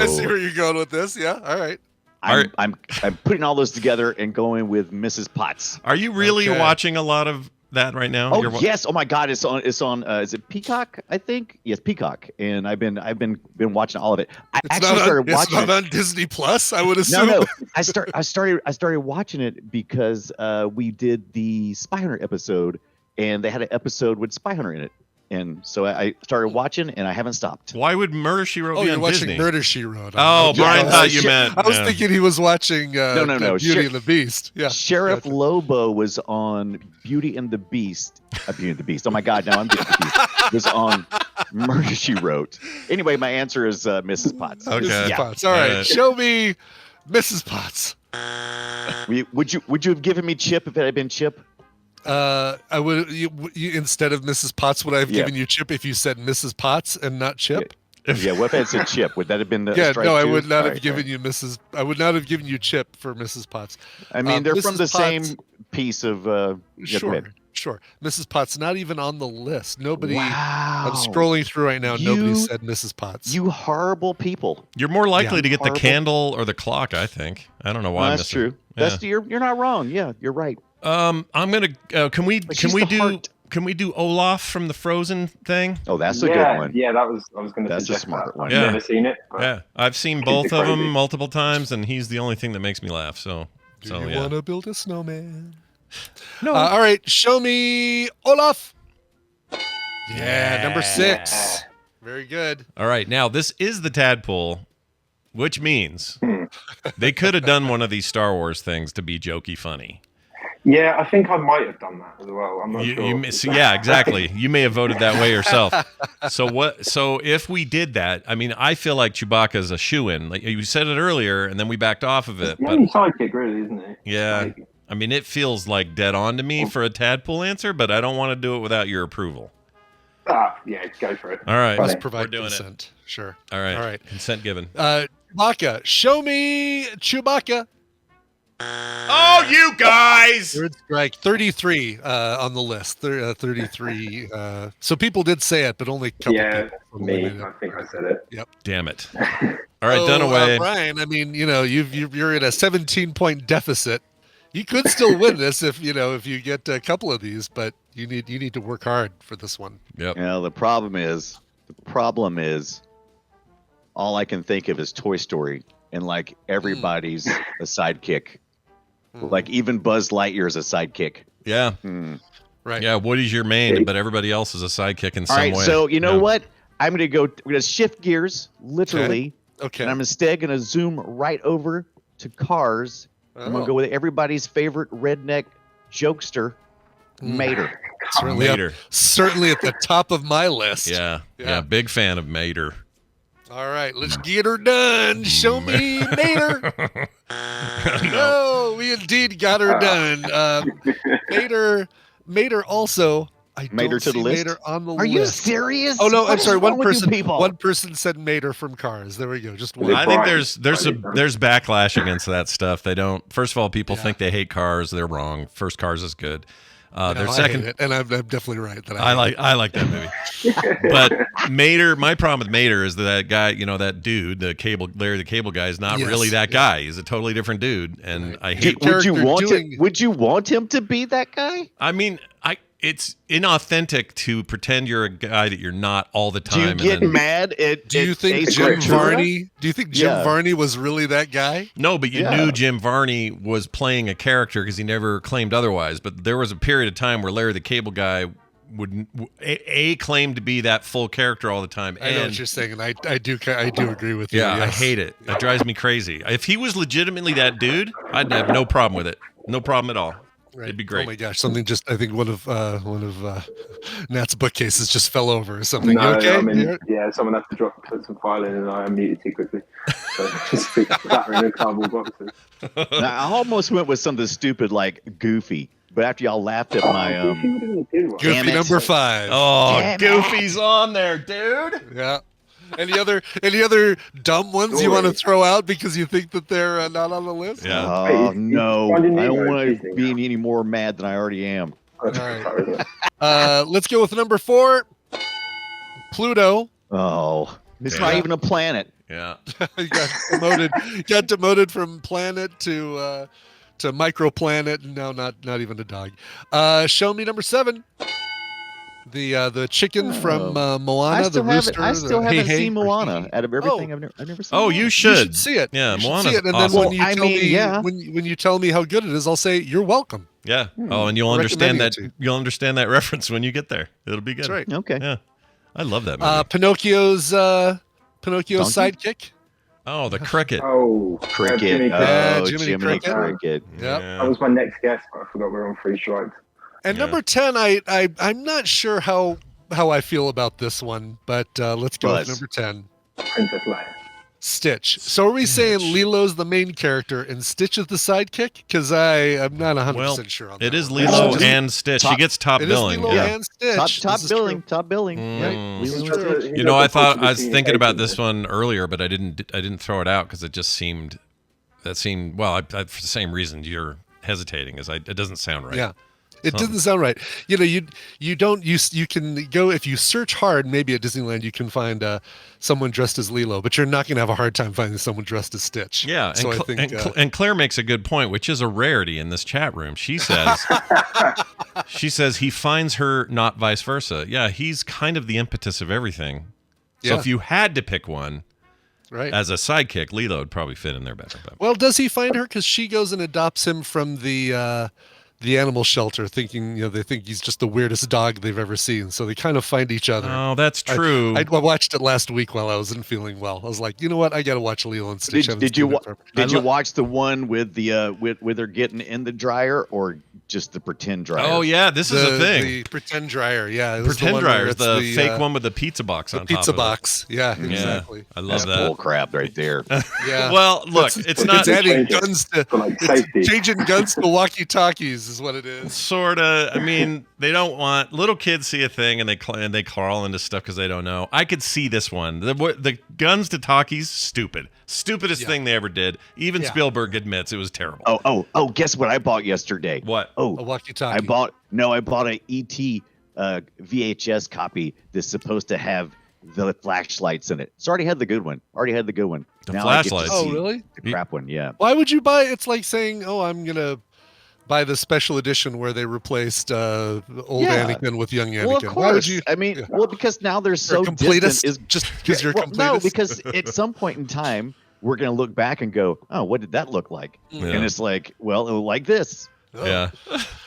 see where you're going with this. Yeah. All right. I'm putting all those together and going with Mrs. Potts. Are you really watching a lot of that right now? Oh yes! Oh my God! It's on. Is it Peacock? I think yes, Peacock. And I've been watching all of it. It's not on Disney Plus. I would assume. No. I started watching it because we did the Spy Hunter episode, and they had an episode with Spy Hunter in it. And so I started watching, and I haven't stopped. Why would Murder, She Wrote be on Disney? Oh, you're watching Murder, She Wrote. Oh, Brian thought you meant... I was thinking he was watching no. Beauty and the Beast. Yeah. Sheriff Lobo was on Beauty and the Beast. Beauty and the Beast. Oh, my God, now I'm Beauty and the Beast. Was on Murder, She Wrote. Anyway, my answer is Mrs. Potts. Okay. Mrs. Potts. All right. Show me Mrs. Potts. Would you have given me Chip if it had been Chip? I would instead of Mrs. Potts, would I have given you Chip if you said Mrs. Potts and not Chip? Yeah, what if I said Chip? Would that have been the strike no, I too? would not have given you Mrs. I would not have given you Chip for Mrs. Potts. I mean, they're from the same piece of. Sure. Mrs. Potts not even on the list. Nobody. Wow. I'm scrolling through right now. Nobody said Mrs. Potts. You horrible people. You're more likely to get the candle or the clock. I think. I don't know why. That's true. Yeah. You're not wrong. Yeah, you're right. I'm gonna. Can we do Olaf from the Frozen thing? Oh, that's a good one. Yeah, I was going to. That's a smart one. I've never seen it. Yeah, I've seen both of them multiple times, and he's the only thing that makes me laugh. So, do you want to build a snowman? No. All right, show me Olaf. Yeah, number 6. Very good. All right, now this is the Tadpool, which means they could have done one of these Star Wars things to be jokey funny. Yeah, I think I might have done that as well. I'm not sure. Yeah, exactly. You may have voted that way yourself. So if we did that, I mean, I feel like Chewbacca's a shoo-in. Like you said it earlier, and then we backed off of it. It's the only sidekick, really, isn't it? Yeah. Like, I mean, it feels like dead on to me for a Tadpool answer, but I don't want to do it without your approval. yeah, go for it. All right. Let's Funny. provide We're doing consent. Sure. All right. All right. Consent given. Chewbacca. Show me Chewbacca. Oh, you guys! Third strike. 33 on the list. 33. So people did say it, but only a couple people. Me. I think I said it. Yep. Damn it. All right, Dunaway. Brian, I mean, you're in a 17-point deficit. You could still win this if you get a couple of these, but you need to work hard for this one. Yep. The problem is all I can think of is Toy Story, and like everybody's a sidekick. Like even Buzz Lightyear is a sidekick. Yeah. Right. Yeah, Woody's your main, but everybody else is a sidekick in some way. All right, so you know what? I'm gonna shift gears, literally. Okay. And I'm instead gonna zoom right over to Cars. I'm gonna go with everybody's favorite redneck jokester, Mater. Certainly at the top of my list. Yeah, big fan of Mater. All right, let's get her done. Show me Mater. No, we indeed got her done. Mater also. I Mater don't to the see list? Mater on the Are list. you serious? Oh no, I'm What's sorry. wrong with you people? One person said Mater from Cars. There we go. Just one. I think there's backlash against that stuff. They don't. First of all, people think they hate Cars. They're wrong. First Cars is good. Their second, I hate it, and I'm definitely right. I like that movie. But Mater, my problem with Mater is that guy, that dude, Larry the Cable Guy, is not really that guy. He's a totally different dude, and I hate. Would you want him to be that guy? I mean, it's inauthentic to pretend you're a guy that you're not all the time. Do you get mad at? Do you think Jim Varney? Do you think Jim Varney was really that guy? No, but you knew Jim Varney was playing a character because he never claimed otherwise. But there was a period of time where Larry the Cable Guy would claim to be that full character all the time. I know what you're saying, and I do agree with you. Yeah, yes. I hate it. It drives me crazy. If he was legitimately that dude, I'd have no problem with it. No problem at all. Right. It'd be great. Oh my gosh, I think one of Nat's bookcases just fell over or something. No, You okay? I mean, someone had to put some filing and I unmuted too quickly. So just clattering in cardboard boxes. I almost went with something stupid like Goofy, but after y'all laughed at my Goofy number 5. Oh, Goofy's on there, dude. Yeah. Any other dumb ones you want to throw out because you think that they're not on the list? Yeah. Oh no, I don't want to be any more mad than I already am. All right. Let's go with number 4. Pluto. Oh, it's not even a planet. Yeah. got demoted from planet to microplanet, and now not even a dog. Show me number 7. The chicken from Moana, the rooster. I still haven't seen Moana. Out of everything, I've never seen. Oh, Moana. you should see it. Yeah, Moana. See it, and awesome. then when you tell me how good it is, I'll say you're welcome. Yeah. Oh, and you'll understand that. You'll understand that reference when you get there. It'll be good. That's right. Okay. Yeah. I love that movie. Pinocchio's sidekick. Oh, the cricket. Oh, Cricket. Jiminy Cricket. Yeah. That was my next guess, but I forgot we're on 3 strikes. And number 10, I'm not sure how I feel about this one, but let's go with number 10. Princess Leia. Stitch. So are we saying Lilo's the main character and Stitch is the sidekick? Because I'm not 100% sure on that. It is Lilo and Stitch. She gets top billing. It is Lilo and Stitch. Top billing. Top billing. Right. I was thinking about this one earlier, but I didn't throw it out because it just seemed for the same reason you're hesitating, it doesn't sound right. Yeah. It doesn't sound right. You can go, if you search hard, maybe at Disneyland you can find someone dressed as Lilo, but you're not going to have a hard time finding someone dressed as Stitch. Yeah, so and Claire makes a good point, which is a rarity in this chat room. She says he finds her, not vice versa. Yeah, he's kind of the impetus of everything. So if you had to pick one, right, as a sidekick, Lilo would probably fit in there better. But. Well, does he find her because she goes and adopts him from the the animal shelter, thinking they think he's just the weirdest dog they've ever seen. So they kind of find each other. Oh, that's true. I watched it last week while I wasn't feeling well. I was like, you know what? I got to watch Lilo and Stitch. Did you watch the one with the with her getting in the dryer, or just the pretend dryer? Oh yeah, this is a thing. The pretend dryer, yeah. Pretend dryer is the fake one with the pizza box on top. Pizza of box, it. yeah, exactly. I love That's that. bull crap right there. Yeah. Well, look, it's not adding guns to it's changing guns to walkie-talkies is what it is. Sorta. I mean, they don't want little kids see a thing and they crawl into stuff because they don't know. I could see this one. The guns to talkies, stupidest thing they ever did. Even Spielberg admits it was terrible. Oh! Guess what I bought yesterday? What? A walkie-talkie. I bought a ET VHS copy that's supposed to have the flashlights in it. It's already had the good one. The now flashlights. Oh, really? The crap one, yeah. Why would you buy? It's like saying, "Oh, I'm gonna buy the special edition where they replaced old Anakin with young Anakin." Well, of course. Why would you? I mean, well, because now they're so completist. distant. Is just because you're completist? No, because at some point in time we're gonna look back and go, "Oh, what did that look like?" Yeah. And it's like, well, it was like this. Yeah.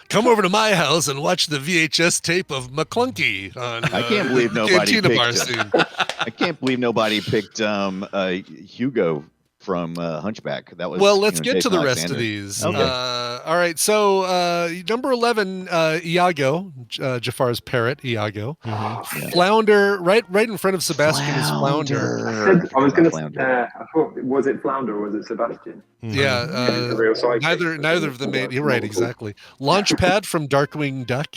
Come over to my house and watch the VHS tape of McClunky on. I can't believe nobody Cantina bar picked. scene. I can't believe nobody picked Hugo from Hunchback. That was Well, let's get to Jason the rest Alexander. of these. Okay. All right. So number 11, Iago, Jafar's parrot, Iago. Flounder, right in front of Sebastian is Flounder. I was going to. Flounder. I thought, was it Flounder or was it Sebastian? Yeah. The real sidekick. Neither of them made. You're right. Exactly. Launchpad from Darkwing Duck.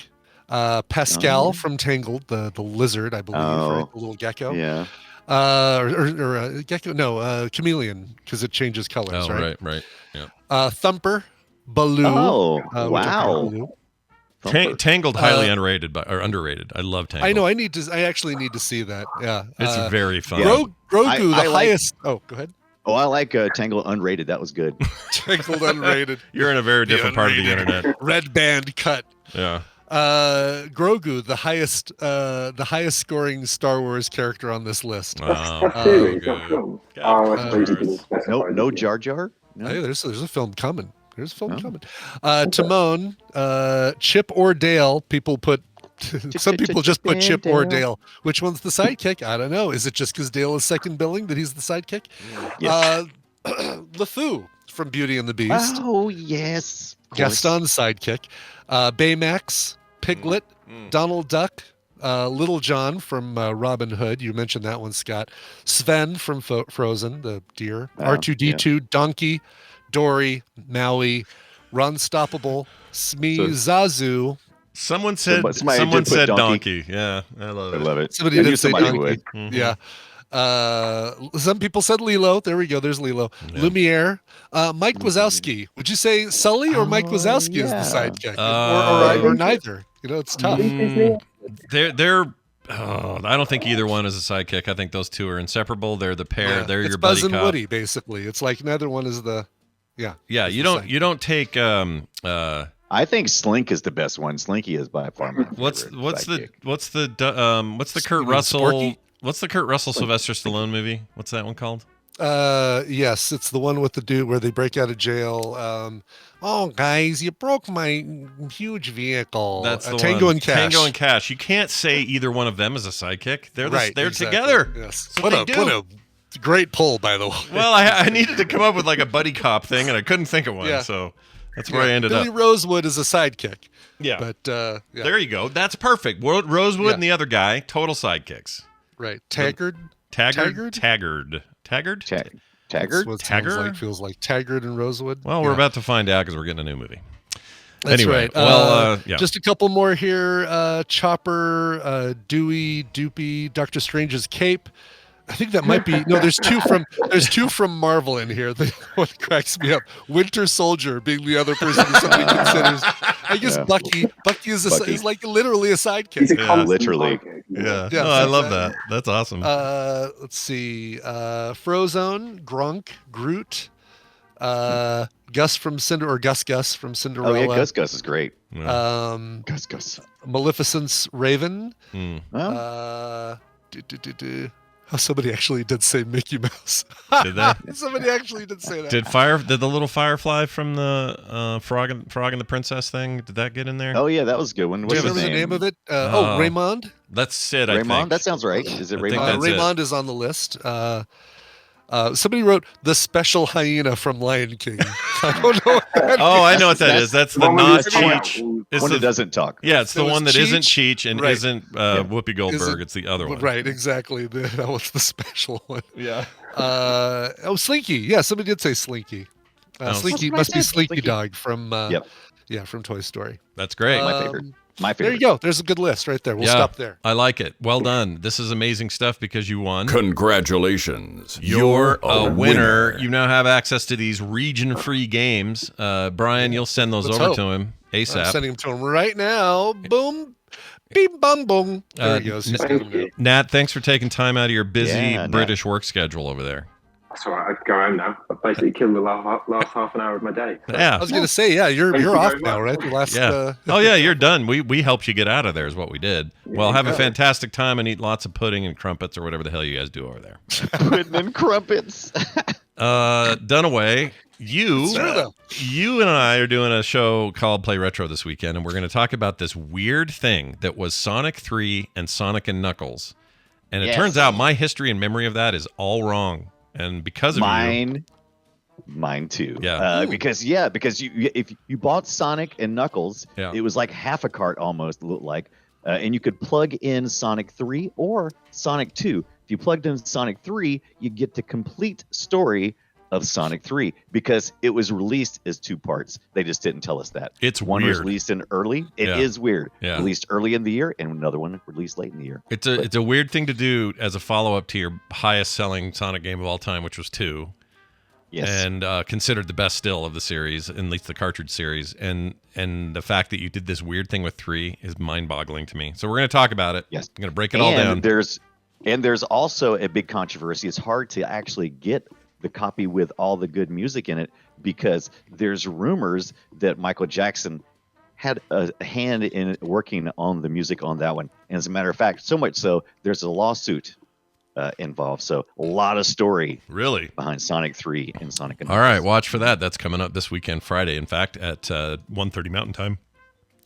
Pascal from Tangled, the lizard, I believe, right? The little gecko. Yeah. Or gecko? No, chameleon, because it changes colors. Oh, right. Yeah. Thumper, Baloo. Oh, which I call wow. Baloo. Tangled, highly underrated. I love Tangled. I know. I actually need to see that. Yeah. It's very fun. Grogu, I the like- highest. Oh, go ahead. Oh, I like Tangle Unrated. That was good. Tangled unrated. You're in a very different part of the internet. Red band cut. Yeah. Grogu, the highest scoring Star Wars character on this list. Oh, Series, good. not film. Yeah. I suppose you didn't specify. No Jar Jar. No. Hey, there's a film coming. There's a film coming. Timon, Chip or Dale. People put. Some people just put Chip or Dale. Which one's the sidekick? I don't know. Is it just because Dale is second billing that he's the sidekick? Yes. LeFou from Beauty and the Beast. Oh yes. Gaston's sidekick. Baymax, Piglet, Donald Duck, Little John from Robin Hood. You mentioned that one, Scott. Sven from Frozen, the deer. R2D2, Donkey, Dory, Maui, Runstoppable, Smee, Zazu. Someone said somebody someone did put said donkey. donkey. Yeah, I love it. I love it. Somebody I did knew say somebody Donkey. would. Yeah. Some people said Lilo. There we go. There's Lilo. Yeah. Lumiere. Mike Wazowski. Would you say Sully or Mike Wazowski is the sidekick? Or neither? You know, it's tough. They're. Oh, I don't think either one is a sidekick. I think those two are inseparable. They're the pair. Yeah, They're it's your Buzz buddy and cop. Woody, basically. It's like neither one is the. Yeah. Yeah, you don't take I think Slink is the best one. Slinky is by far my favorite what's sidekick. the Kurt Russell Sporky? what's the Kurt Russell Sylvester Stallone movie? What's that one called? Yes, it's the one with the dude where they break out of jail. Oh, guys, you broke my huge vehicle. That's the Tango one. and Cash. Tango and Cash. You can't say either one of them is a sidekick. They're Exactly. together. Yes. That's What what they do. a great pull, by the way. Well, I needed to come up with like a buddy cop thing, and I couldn't think of one, Yeah. so that's where I ended Billy up. Rosewood is a sidekick. Yeah, But yeah. there you go. That's perfect. Rosewood Yeah. and the other guy, total sidekicks. Right. Taggart. Taggart. Taggart? That's what it sounds Taggart? like, feels like Taggart and Rosewood. Well, we're about to find out because we're getting a new movie. That's anyway, right. well, yeah. Just a couple more here. Chopper, Dewey, Doopy, Doctor Strange's cape. I think that might be there's two from Marvel in here. What cracks me up. Winter Soldier being the other person who somebody considers. I guess Yeah. Bucky is like literally a sidekick. He's a Yeah. constant Literally. sidekick. Yeah. Yeah, Oh, I so love that- that. That's awesome. Let's see. Frozone, Grunk, Groot, Gus from Gus from Oh Cinderella. yeah, Gus is great. Yeah. Gus. Maleficent's Raven. Hmm. Well, Oh, somebody actually did say Mickey Mouse. Did they? Somebody actually did say that. Did the little firefly from the Frog and the Princess thing? Did that get in there? Oh yeah, that was a good one. Do What's you his remember the name of it? Oh. Raymond. That's it. I Raymond? think That sounds right. Is it I think Raymond? that's it. Raymond is on the list. Somebody wrote the special hyena from Lion King. I don't know. What that Oh, I know what that is. That's the one not with the tail. Cheech. It's One the, that doesn't talk. yeah, it's the There was one that isn't Cheech. Cheech and Right. isn't Whoopi Goldberg. Isn't- It's the other one. Right, exactly. That was the special one. Yeah. Slinky. Yeah, somebody did say Slinky. Oh, Slinky That's must be right, Slinky Slinky. Dog from Yep. from Toy Story. That's great. My favorite. My There favorite. you go. There's a good list right there. We'll Yeah, stop there. I like it. Well done. This is amazing stuff because you won. Congratulations. You're a winner. You now have access to these region-free games. Brian, you'll send those Let's over hope. to him I'm ASAP. sending him to him right now. Boom. Beep, bum, boom. There he goes. He's got him now. Nat, thanks for taking time out of your busy Yeah, Nat. British work schedule over there. That's all right. I can go home now. I've basically killed the last half an hour of my day. So. Yeah. I was going to say, yeah, you're Thank you off very now, much. right? The last, Yeah. Oh yeah, you're done. We helped you get out of there is what we did. Well, have a fantastic time and eat lots of pudding and crumpets or whatever the hell you guys do over there. Pudding and crumpets. Dunaway, you True, though. you and I are doing a show called Play Retro this weekend, and we're going to talk about this weird thing that was Sonic 3 and Sonic and Knuckles. And it Yes. turns out my history and memory of that is all wrong. And because of you, Mine too. Yeah. Because you if you bought Sonic and Knuckles, Yeah. it was like half a cart almost looked like, and you could plug in Sonic 3 or Sonic 2. If you plugged in Sonic 3, you get the complete story of Sonic 3 because it was released as two parts. They just didn't tell us that. It's one was weird. released in early. It is Yeah. weird. Yeah. Released early in the year, and another one released late in the year. it's a weird thing to do as a follow-up to your highest selling Sonic game of all time, which was 2. Yes. And considered the best still of the series, at least the cartridge series. And the fact that you did this weird thing with 3 is mind-boggling to me. So we're going to talk about it. Yes. I'm going to break it all down. There's also a big controversy. It's hard to actually get the copy with all the good music in it because there's rumors that Michael Jackson had a hand in working on the music on that one. And as a matter of fact, so much so, there's a lawsuit involved. So a lot of story Really? behind Sonic 3 and Sonic and All right, watch for that. That's coming up this weekend, Friday, in fact, at 1:30 Mountain Time.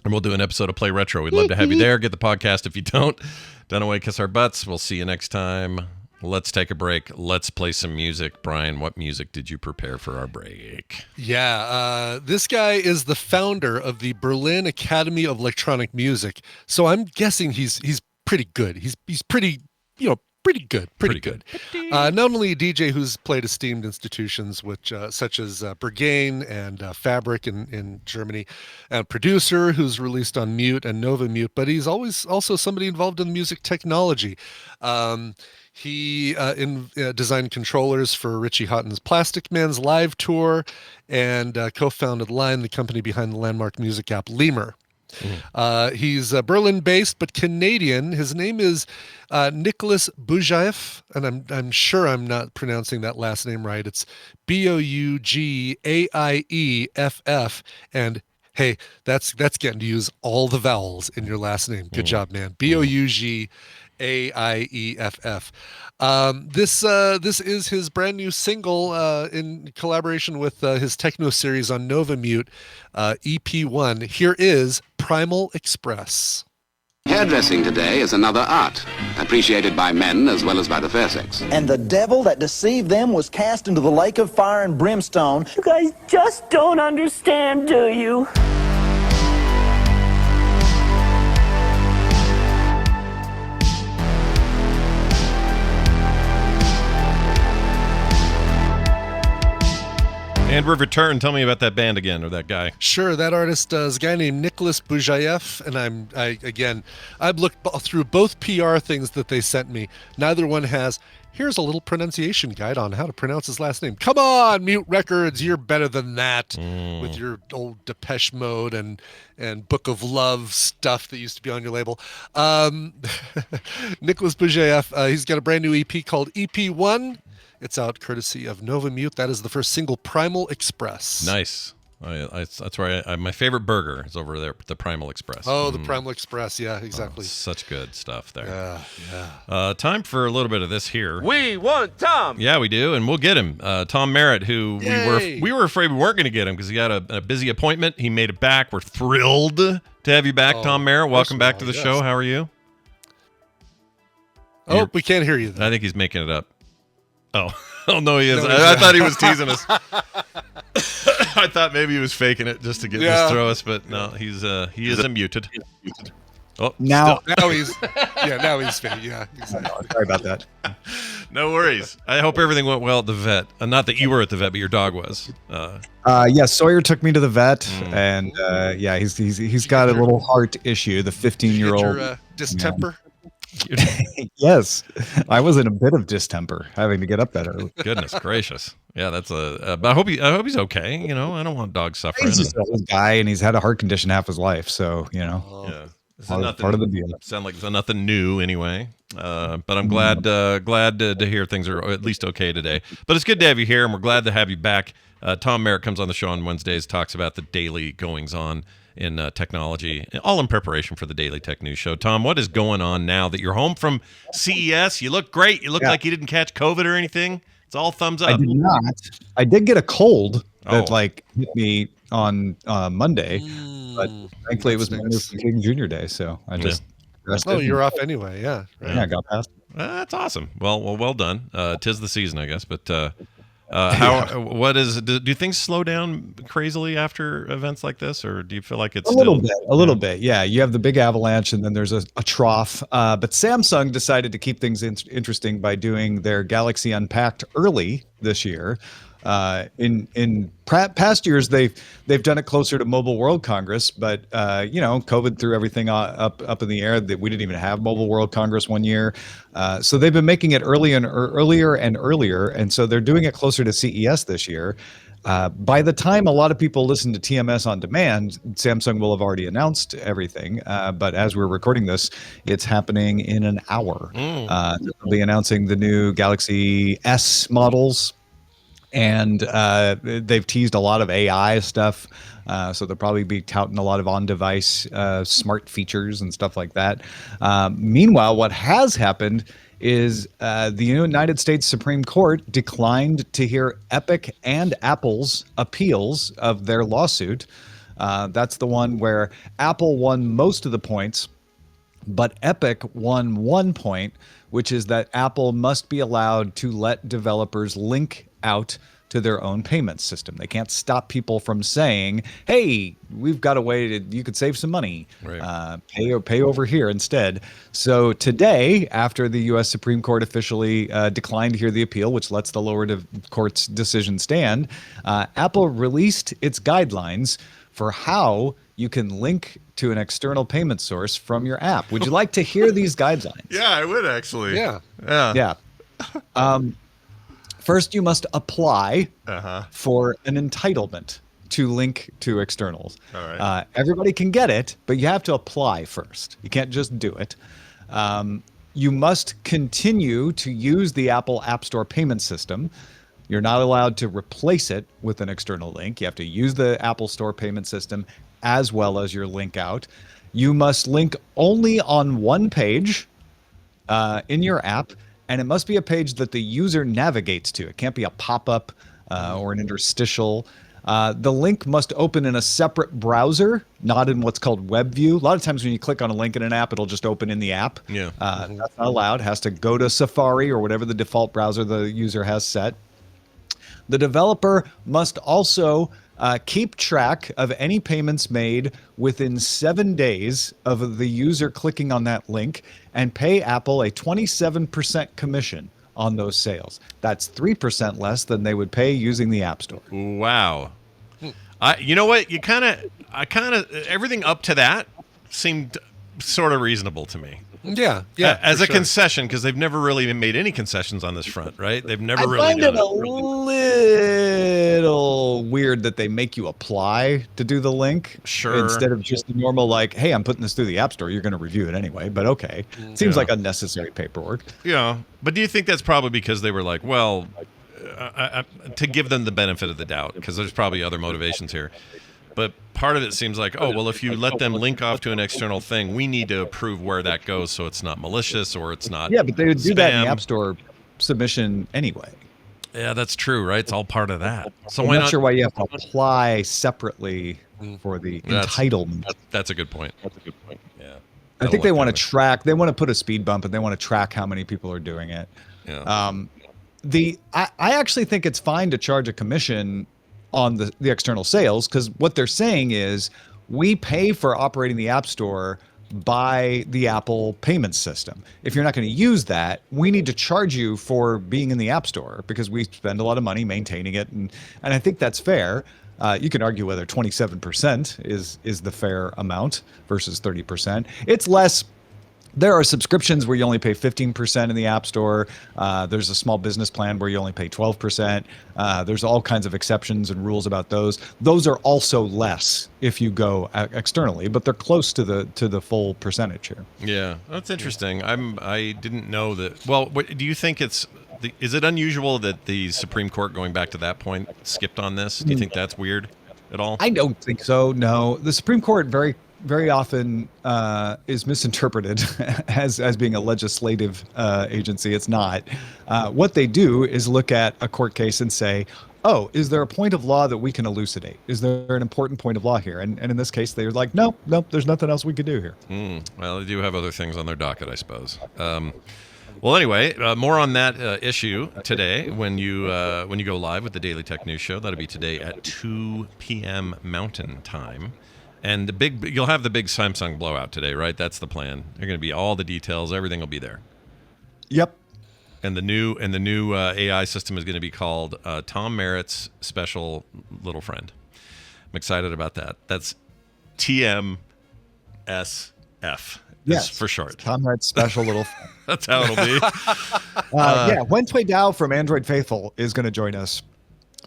And we'll do an episode of Play Retro. We'd love to have you there. Get the podcast if you don't. Dunaway, kiss our butts. We'll see you next time. Let's take a break. Let's play some music. Brian, what music did you prepare for our break? Yeah, this guy is the founder of the Berlin Academy of Electronic Music. So I'm guessing he's pretty good. He's pretty, pretty good. Pretty good. Not only a DJ who's played esteemed institutions, which such as Berghain and Fabric in Germany, and producer who's released on Mute and Nova Mute, but he's always also somebody involved in music technology. He designed controllers for Richie Hawtin's Plastic Man's live tour and co-founded Line, the company behind the landmark music app Lemur. He's Berlin-based but Canadian. His name is Nicholas Bujaeff, and I'm sure I'm not pronouncing that last name right. It's Bougaieff, and hey, that's getting to use all the vowels in your last name. Good job, man. Bougaieff. This is his brand new single in collaboration with his techno series on Nova Mute, EP1. Here is Primal Express. Hairdressing today is another art, appreciated by men as well as by the fair sex. And the devil that deceived them was cast into the lake of fire and brimstone. You guys just don't understand, do you? And we've returned. Tell me about that band again, or that guy. Sure, that artist is a guy named Nicholas Bujaeff, and I've looked through both PR things that they sent me. Neither one has. Here's a little pronunciation guide on how to pronounce his last name. Come on, Mute Records, you're better than that with your old Depeche Mode and Book of Love stuff that used to be on your label. Nicholas Bujaeff, he's got a brand new EP called EP1. It's out courtesy of Nova Mute. That is the first single, Primal Express. Nice. That's where my favorite burger is over there at the Primal Express. Oh, the Primal Express. Yeah, exactly. Such good stuff there. Yeah. Time for a little bit of this here. We want Tom. Yeah, we do, and we'll get him. Tom Merritt, who we were afraid we weren't going to get him because he had a busy appointment. He made it back. We're thrilled to have you back, Tom Merritt. Welcome back to the show. How are you? Oh, we can't hear you. I think he's making it up. Oh no, he is. I thought he was teasing us. I thought maybe he was faking it just to get this throw us, but no, he is unmuted. Oh, now he's fake. Yeah, exactly. Sorry about that. No worries. I hope everything went well at the vet. Not that you were at the vet, but your dog was. Yeah, Sawyer took me to the vet, and he's got a little heart issue. The 15-year-old your distemper. Yes, I was in a bit of distemper having to get up that early. Goodness gracious. Yeah, that's but I hope he's okay. You know, I don't want dogs suffering. He's just an old guy, and he's had a heart condition half his life, so yeah. Part of the deal. Sound like it's nothing new anyway. But I'm glad to hear things are at least okay today. But it's good to have you here, and we're glad to have you back. Tom Merritt comes on the show on Wednesdays, talks about the daily goings on in technology, all in preparation for the Daily Tech News Show. Tom, what is going on now that you're home from CES? You look great. You look like you didn't catch COVID or anything. It's all thumbs up. I did not. I did get a cold that hit me on Monday, but thankfully it was Martin Luther King Jr. Day, so I just rested. Oh, you're off anyway. Yeah. Right. Yeah, I got past. That's awesome. Well done. 'Tis the season, I guess. But do things slow down crazily after events like this, or do you feel like it's a little bit? Yeah, you have the big avalanche, and then there's a trough. But Samsung decided to keep things interesting by doing their Galaxy Unpacked early this year. In past years, they've done it closer to Mobile World Congress, but COVID threw everything up in the air. That we didn't even have Mobile World Congress one year, so they've been making it earlier and earlier, and so they're doing it closer to CES this year. By the time a lot of people listen to TMS on demand, Samsung will have already announced everything. But as we're recording this, it's happening in an hour. They'll be announcing the new Galaxy S models. And they've teased a lot of AI stuff, so they'll probably be touting a lot of on-device smart features and stuff like that. Meanwhile, what has happened is the United States Supreme Court declined to hear Epic and Apple's appeals of their lawsuit. That's the one where Apple won most of the points, but Epic won 1 point, which is that Apple must be allowed to let developers link out to their own payment system. They can't stop people from saying, hey, we've got a way you could save some money, right. Pay over here instead. So today, after the U.S. Supreme Court officially declined to hear the appeal, which lets the lower court's decision stand, Apple released its guidelines for how you can link to an external payment source from your app. Would you like to hear these guidelines? Yeah, I would actually. Yeah. First, you must apply for an entitlement to link to externals. All right. Everybody can get it, but you have to apply first. You can't just do it. You must continue to use the Apple App Store payment system. You're not allowed to replace it with an external link. You have to use the Apple Store payment system as well as your link out. You must link only on one page in your app, and it must be a page that the user navigates to. It can't be a pop-up or an interstitial. The link must open in a separate browser, not in what's called web view. A lot of times when you click on a link in an app, it'll just open in the app. Yeah. That's not allowed. It has to go to Safari or whatever the default browser the user has set. The developer must also keep track of any payments made within 7 days of the user clicking on that link and pay Apple a 27% commission on those sales. That's 3% less than they would pay using the App Store. Wow. You know what? Everything up to that seemed sort of reasonable to me. Yeah. As a concession, because they've never really made any concessions on this front, right? They've never really done it. I find it a little weird that they make you apply to do the link. Sure. Instead of just the normal, like, hey, I'm putting this through the App Store. You're going to review it anyway, but okay. Seems like unnecessary paperwork. Yeah. But do you think that's probably because they were like, well, to give them the benefit of the doubt, because there's probably other motivations here. But part of it seems like, oh, well, if you let them link off to an external thing, we need to approve where that goes so it's not malicious or it's not. Yeah, but they would do that in the spam. App Store submission anyway. Yeah, that's true, right? It's all part of that. So I'm why not not? sure why you have to apply separately for the entitlement. That's a good point. Yeah. I think they want to track. They want to put a speed bump, and they want to track how many people are doing it. Yeah. I actually think it's fine to charge a commission on the external sales, because what they're saying is we pay for operating the App Store by the Apple payment system. If you're not going to use that, we need to charge you for being in the App Store because we spend a lot of money maintaining it, and I think that's fair. You can argue whether 27% is the fair amount versus 30%. It's less. There are subscriptions where you only pay 15% in the App Store. There's a small business plan where you only pay 12%. There's all kinds of exceptions and rules about those. Those are also less if you go externally, but they're close to the full percentage here. Yeah, that's interesting. I didn't know that. Well, do you think is it unusual that the Supreme Court, going back to that point, skipped on this? Do you think that's weird at all? I don't think so. No, the Supreme Court very often is misinterpreted as being a legislative agency. It's not. What they do is look at a court case and say, oh, is there a point of law that we can elucidate? Is there an important point of law here? And in this case, they're like, no, there's nothing else we could do here. Well, they do have other things on their docket, I suppose. Well, anyway, more on that issue today when you go live with the Daily Tech News Show. That'll be today at 2 p.m. Mountain Time. And you'll have the big Samsung blowout today, right? That's the plan. They're going to be all the details. Everything will be there. Yep. And the new AI system is going to be called Tom Merritt's Special Little Friend. I'm excited about that. That's TMSF. Yes, for short. Tom Merritt's Special Little Friend. That's how it'll be. Wenhui Dao from Android Faithful is going to join us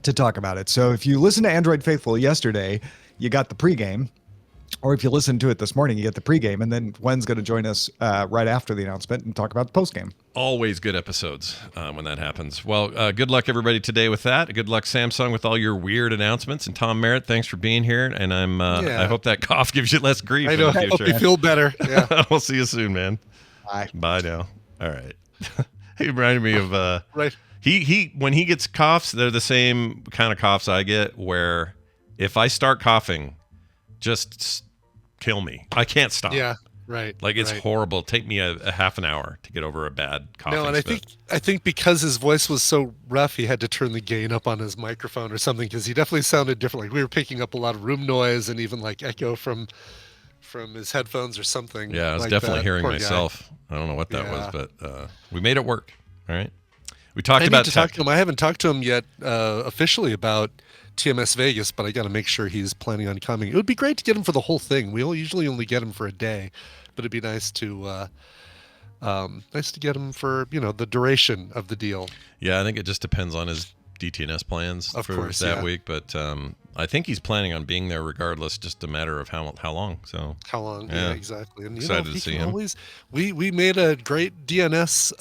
to talk about it. So if you listen to Android Faithful yesterday, you got the pregame. Or if you listen to it this morning, you get the pregame, and then Wen's going to join us right after the announcement and talk about the postgame. Always good episodes when that happens. Well, good luck, everybody, today with that. Good luck, Samsung, with all your weird announcements. And Tom Merritt, thanks for being here. And I hope that cough gives you less grief in the future. I hope you feel better. Yeah. We'll see you soon, man. Bye now. All right. He reminded me of right. He when he gets coughs, they're the same kind of coughs I get, where if I start coughing, just kill me. I can't stop. Yeah, right. Like it's horrible. It'll take me a half an hour to get over a bad coughing. No, and I think because his voice was so rough, he had to turn the gain up on his microphone or something, because he definitely sounded different. Like we were picking up a lot of room noise and even like echo from his headphones or something. Yeah, I was like definitely that. hearing Poor myself. guy. I don't know what that was, but we made it work. All right. We talked I about need to talk to him. I haven't talked to him yet officially about TMS Vegas, but I got to make sure he's planning on coming. It would be great to get him for the whole thing. We usually only get him for a day, but it'd be nice to get him for the duration of the deal. Yeah, I think it just depends on his DTNS plans for that week, but I think he's planning on being there regardless. Just a matter of how long. So how long? Yeah, exactly. And excited to see him. We made a great DTNS.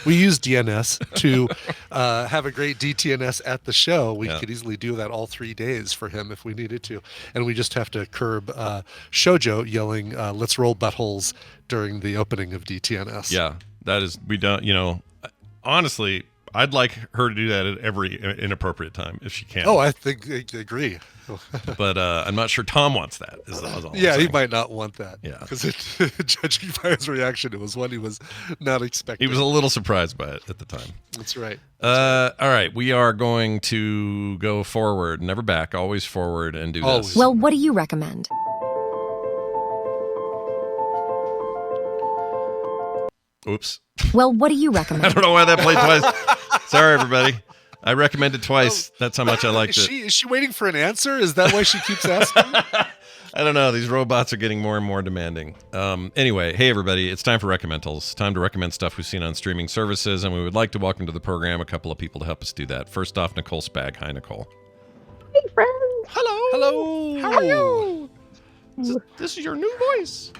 We used DNS to have a great DTNS at the show. We could easily do that all 3 days for him if we needed to, and we just have to curb Shoujo yelling "Let's roll buttholes" during the opening of DTNS. Yeah, that is we don't. Honestly, I'd like her to do that at every inappropriate time if she can. Oh, I agree. But I'm not sure Tom wants that. Is all yeah, he might not want that. Yeah, because judging by his reaction, it was one he was not expecting. He was a little surprised by it at the time. That's right. All right, we are going to go forward, never back, always forward, and do this. Well, what do you recommend? Oops. Well, what do you recommend? I don't know why that played twice. Sorry, everybody. I recommended twice. That's how much I liked it. Is she waiting for an answer? Is that why she keeps asking? I don't know. These robots are getting more and more demanding. Anyway, hey, everybody. It's time for Recommendals. Time to recommend stuff we've seen on streaming services, and we would like to welcome to the program a couple of people to help us do that. First off, Nicole Spag. Hi, Nicole. Hey, friends. Hello. How are you? This is your new voice.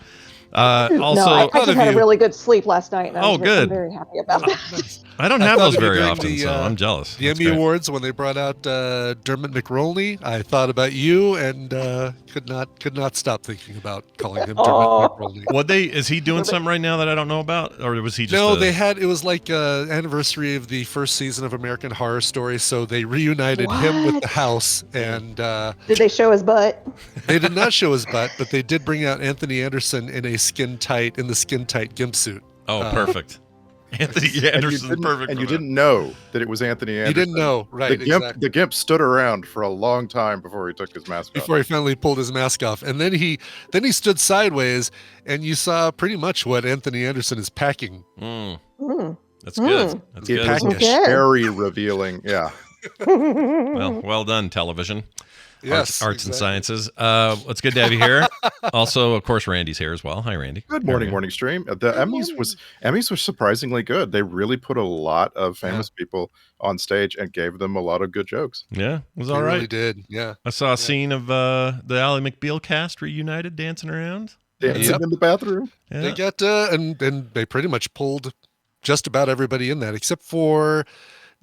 Also, no, I just had a really good sleep last night. And I'm good. very happy about that. I don't have those very often, so I'm jealous. The Emmy Awards, when they brought out Dermot McRolney, I thought about you and could not stop thinking about calling him Dermot McRolney. Is he doing something right now that I don't know about, or was he just? No, it was like anniversary of the first season of American Horror Story, so they reunited him with the house. And did they show his butt? They did not show his butt, but they did bring out Anthony Anderson in the skin tight gimp suit. Oh, perfect. Anthony Anderson's perfect. And you didn't know that it was Anthony Anderson. You didn't know, right? The gimp stood around for a long time before he took his mask off. Before he finally pulled his mask off, and then he stood sideways, and you saw pretty much what Anthony Anderson is packing. That's good. That's good. It's very revealing. Yeah. Well done, television. Yes, arts and sciences. It's good to have you here. Also, of course, Randy's here as well. Hi, Randy. Good morning stream. The Emmys were surprisingly good. They really put a lot of famous people on stage and gave them a lot of good jokes. Yeah, it was all right. Really did. Yeah. I saw a scene of the Ally McBeal cast reunited, dancing around, dancing in the bathroom. Yeah. They got and they pretty much pulled just about everybody in that, except for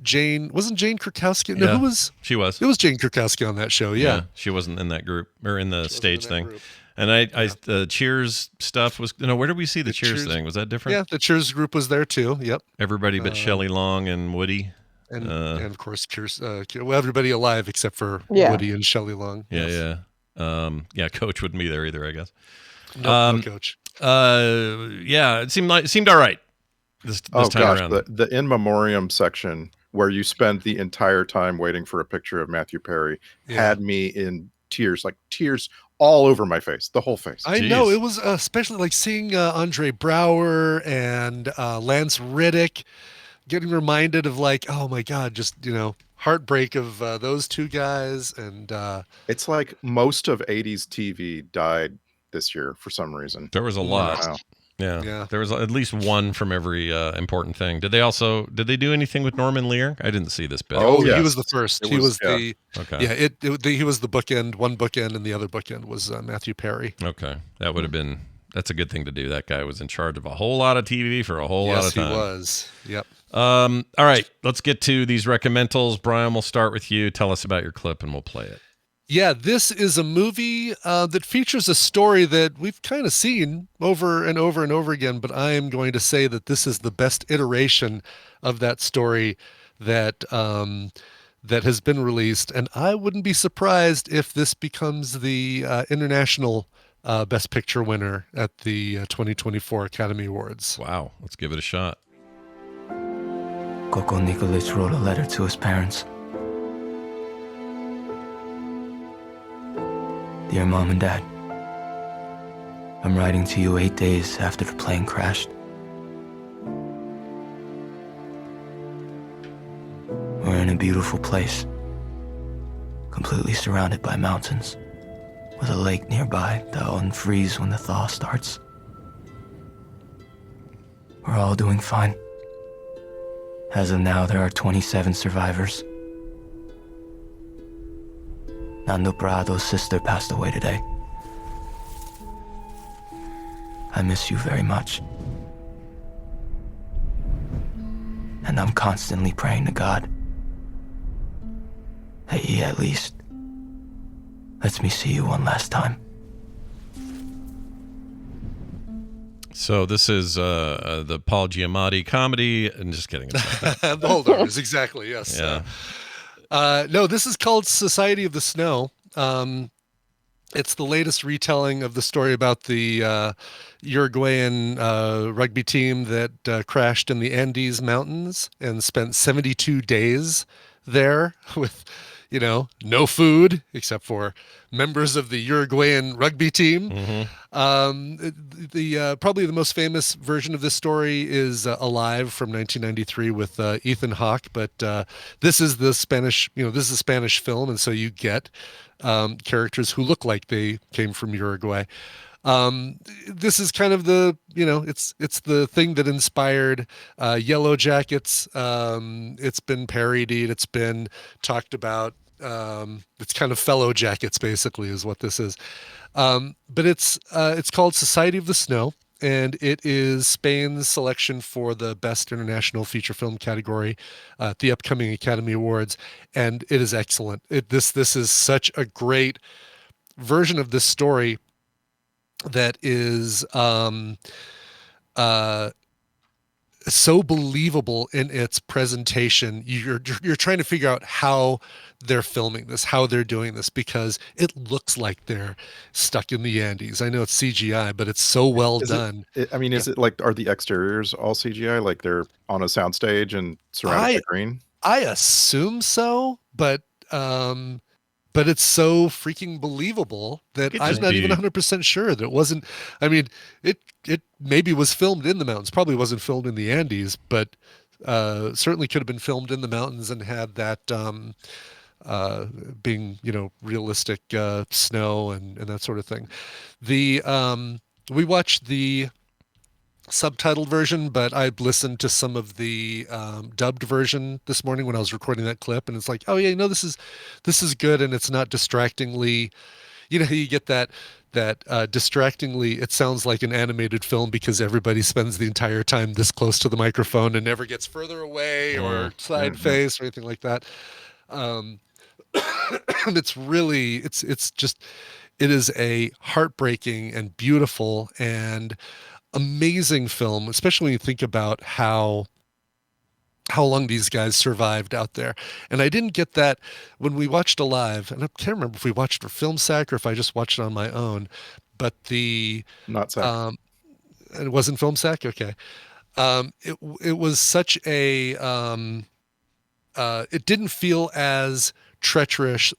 Jane. Wasn't Jane Krakowski? No, who was? She was. It was Jane Krakowski on that show. Yeah. She wasn't in that group or in the stage thing. Group. And the Cheers stuff was. Where did we see the Cheers thing? Was that different? Yeah, the Cheers group was there too. Yep. Everybody but Shelley Long and Woody. And of course, Cheers. Everybody alive except for Woody and Shelley Long. Yeah, yeah. Coach wouldn't be there either, I guess. No Coach. Yeah, it seemed all right. This time around. The in memoriam section where you spend the entire time waiting for a picture of Matthew Perry had me in tears, like tears all over my face, the whole face. I know, it was especially like seeing Andre Braugher and Lance Riddick, getting reminded of like, oh my God, just, heartbreak of those two guys. And it's like most of 80s TV died this year for some reason. There was a lot. Wow. Yeah. There was at least one from every important thing. Did they do anything with Norman Lear? I didn't see this bit. Oh, yes. He was the first. He was the okay. He was the bookend, one bookend, and the other bookend was Matthew Perry. Okay, that would have been. That's a good thing to do. That guy was in charge of a whole lot of TV for a whole lot of time. Yes, he was. Yep. All right, let's get to these recommendals. Brian, we'll start with you. Tell us about your clip, and we'll play it. Yeah, this is a movie that features a story that we've kind of seen over and over and over again, but I am going to say that this is the best iteration of that story that that has been released, and I wouldn't be surprised if this becomes the international Best Picture winner at the 2024 Academy Awards. Wow, let's give it a shot. Coco Nikolic wrote a letter to his parents. Dear Mom and Dad, I'm writing to you 8 days after the plane crashed. We're in a beautiful place, completely surrounded by mountains, with a lake nearby that'll unfreeze when the thaw starts. We're all doing fine. As of now, there are 27 survivors. Nando Prado's sister passed away today. I miss you very much. And I'm constantly praying to God that He at least lets me see you one last time. So this is the Paul Giamatti comedy, and just kidding. The Holdovers, exactly, yes. Yeah. No, this is called Society of the Snow. It's the latest retelling of the story about the Uruguayan rugby team that crashed in the Andes Mountains and spent 72 days there with, no food except for members of the Uruguayan rugby team. Mm-hmm. Probably the most famous version of this story is Alive from 1993 with Ethan Hawke, but this is the Spanish, this is a Spanish film, and so you get characters who look like they came from Uruguay. This is kind of the, it's the thing that inspired Yellow Jackets. It's been parodied. It's been talked about. It's kind of Fellow Jackets, basically, is what this is. But it's called Society of the Snow. and it is Spain's selection for the Best International Feature Film category at the upcoming Academy Awards, and it is excellent. This is such a great version of this story that is so believable in its presentation. You're trying to figure out how they're filming this, how they're doing this, because it looks like they're stuck in the Andes. I know it's CGI, but it's so well done. Is it like, are the exteriors all CGI? Like they're on a soundstage and surrounded by green? I assume so, but it's so freaking believable that I'm not even 100% sure that it wasn't. I mean, it maybe was filmed in the mountains. Probably wasn't filmed in the Andes, but certainly could have been filmed in the mountains and had that being, realistic snow and that sort of thing. We watched the subtitled version, but I listened to some of the dubbed version this morning when I was recording that clip, and it's like, oh yeah, this is good, and it's not distractingly, you get that distractingly, it sounds like an animated film because everybody spends the entire time this close to the microphone and never gets further away or side face or anything like that. And it's really, it is a heartbreaking and beautiful and amazing film, especially when you think about how long these guys survived out there. And I didn't get that when we watched Alive, and I can't remember if we watched for Film Sack or if I just watched it on my own, but not Sack. It wasn't Film Sack. Okay. It was such a, it didn't feel as treacherous.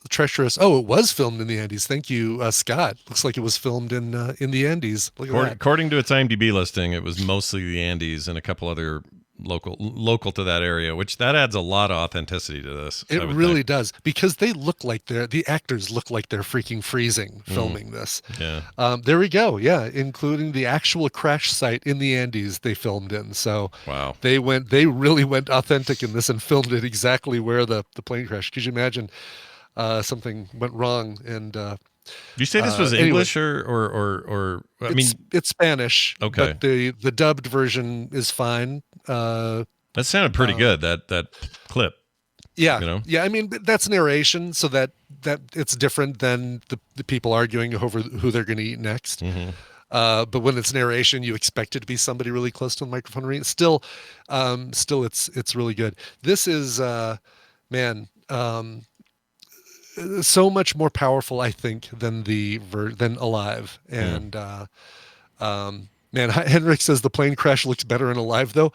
Oh, it was filmed in the Andes. Thank you, Scott. Looks like it was filmed in the Andes. Look at that. According to its IMDb listing, it was mostly the Andes and a couple other local to that area, which that adds a lot of authenticity to this. It really does, because they look like the actors look like they're freaking freezing filming this. Yeah. There we go. Yeah, including the actual crash site in the Andes they filmed in. So wow, they really went authentic in this and filmed it exactly where the plane crashed. Could you imagine something went wrong and you say this was English or I mean it's Spanish. Okay. But the dubbed version is fine. That sounded pretty good, that clip. Yeah. Yeah, I mean, that's narration, so that it's different than the people arguing over who they're going to eat next. Mm-hmm. But when it's narration, you expect it to be somebody really close to the microphone. Still it's really good. This is so much more powerful, I think, than than Alive. And man, Henrik says the plane crash looks better in Alive, though.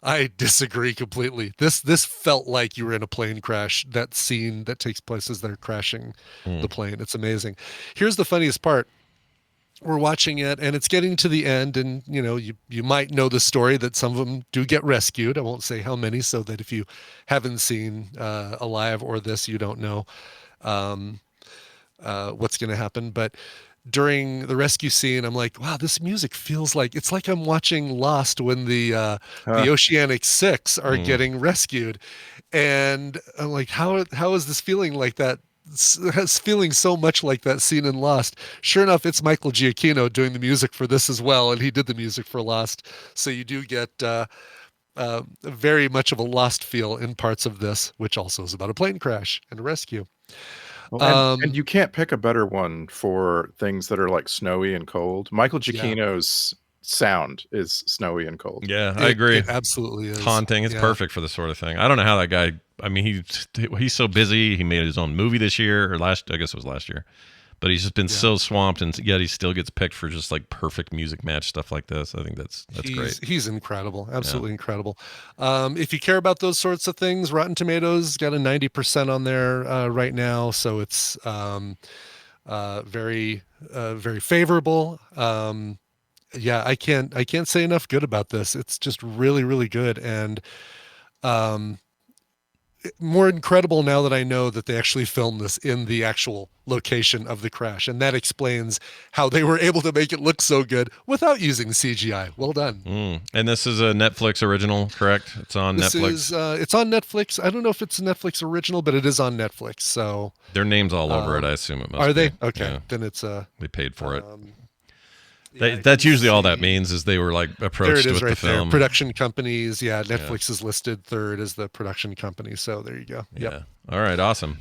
I disagree completely. This felt like you were in a plane crash. That scene that takes place as they're crashing the plane. It's amazing. Here's the funniest part. We're watching it, and it's getting to the end, and you might know the story that some of them do get rescued. I won't say how many, so that if you haven't seen Alive or this, you don't know what's going to happen. But during the rescue scene, I'm like, wow, this music feels like it's like I'm watching Lost when the Oceanic Six are getting rescued, and I'm like, how is this feeling like that? Has feeling so much like that scene in Lost. Sure enough, it's Michael Giacchino doing the music for this as well, and he did the music for Lost. So you do get very much of a Lost feel in parts of this, which also is about a plane crash and a rescue. Well, and you can't pick a better one for things that are like snowy and cold. Michael Giacchino's sound is snowy and cold. Yeah, I agree. It absolutely is. Haunting. It's perfect for this sort of thing. I don't know how that guy, I mean, he's so busy. He made his own movie this year, or I guess it was last year. But he's just been so swamped, and yet he still gets picked for just like perfect music match stuff like this. I think that's great. He's incredible. Absolutely incredible. If you care about those sorts of things, Rotten Tomatoes got a 90% on there right now. So it's very, very favorable. Yeah, I can't say enough good about this. It's just really, really good. And more incredible now that I know that they actually filmed this in the actual location of the crash. And that explains how they were able to make it look so good without using CGI. Well done. And this is a Netflix original, correct? It's on Netflix. It's on Netflix. I don't know if it's a Netflix original, but it is on Netflix. So their name's all over it. I assume it must. Are they? Be. Okay. Yeah. Then it's they paid for it. That's usually all that means is they were like approached there it is with right the film. there. Production companies. Yeah, Netflix is listed third as the production company. So there you go. Yep. Yeah. All right. Awesome.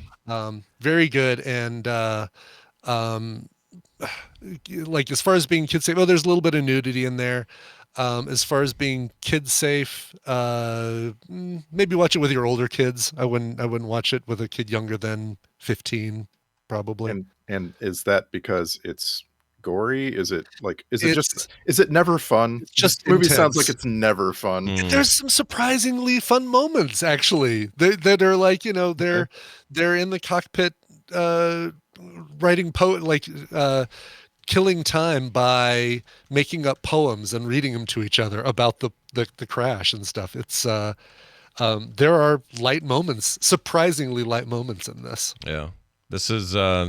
Very good. And like as far as being kid safe, there's a little bit of nudity in there. As far as being kid safe, maybe watch it with your older kids. I wouldn't watch it with a kid younger than 15, probably. And is that because it's gory? Is it never fun? Just this movie intense. sounds like it's never fun. There's some surprisingly fun moments actually that are like, they're in the cockpit writing killing time by making up poems and reading them to each other about the crash and stuff. It's there are light moments, surprisingly light moments in this. Yeah. This is a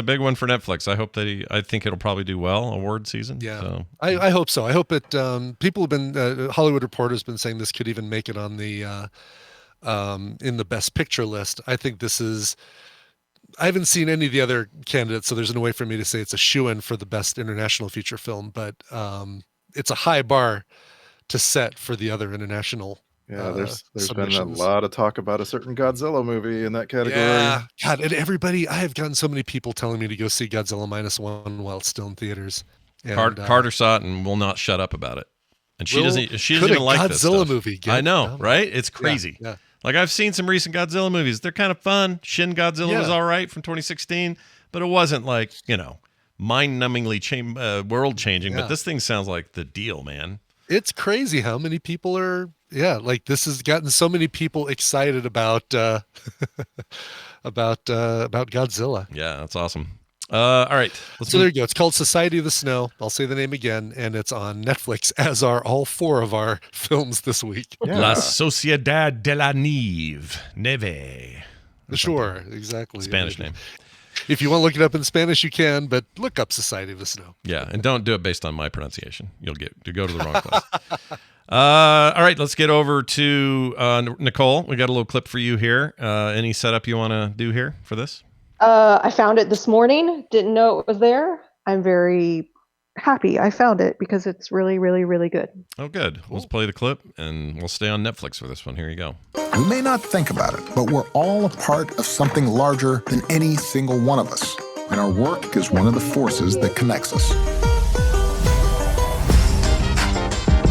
big one for Netflix. I hope I think it'll probably do well award season. Yeah, so. I hope so. I hope it. People have been Hollywood Reporter's been saying this could even make it on the in the Best Picture list. I think this is. I haven't seen any of the other candidates, so there's no way for me to say it's a shoo-in for the Best International Feature Film. But it's a high bar to set for the other international. Yeah, there's been a lot of talk about a certain Godzilla movie in that category. Yeah, God, and I have gotten so many people telling me to go see Godzilla -1 while it's still in theaters. And, Carter saw it and will not shut up about it. And she doesn't even like this Godzilla stuff. movie. I know, right? It's crazy. Yeah. Like I've seen some recent Godzilla movies. They're kind of fun. Shin Godzilla was all right from 2016, but it wasn't like, mind-numbingly world-changing. Yeah. But this thing sounds like the deal, man. It's crazy how many people are. Yeah, like this has gotten so many people excited about about Godzilla. Yeah, that's awesome. All right. So there you go. It's called Society of the Snow. I'll say the name again, and it's on Netflix, as are all 4 of our films this week. Yeah. La Sociedad de la Neve. Sure, exactly. Spanish name. If you want to look it up in Spanish, you can, but look up Society of the Snow. Yeah, and don't do it based on my pronunciation. You'll go to the wrong place. All right, let's get over to Nicole. We got a little clip for you here. Any setup you want to do here for this? I found it this morning. Didn't know it was there. I'm very happy I found it because it's really, really, really good. Oh, good. Let's play the clip, and we'll stay on Netflix for this one. Here you go. We may not think about it, but we're all a part of something larger than any single one of us. And our work is one of the forces that connects us.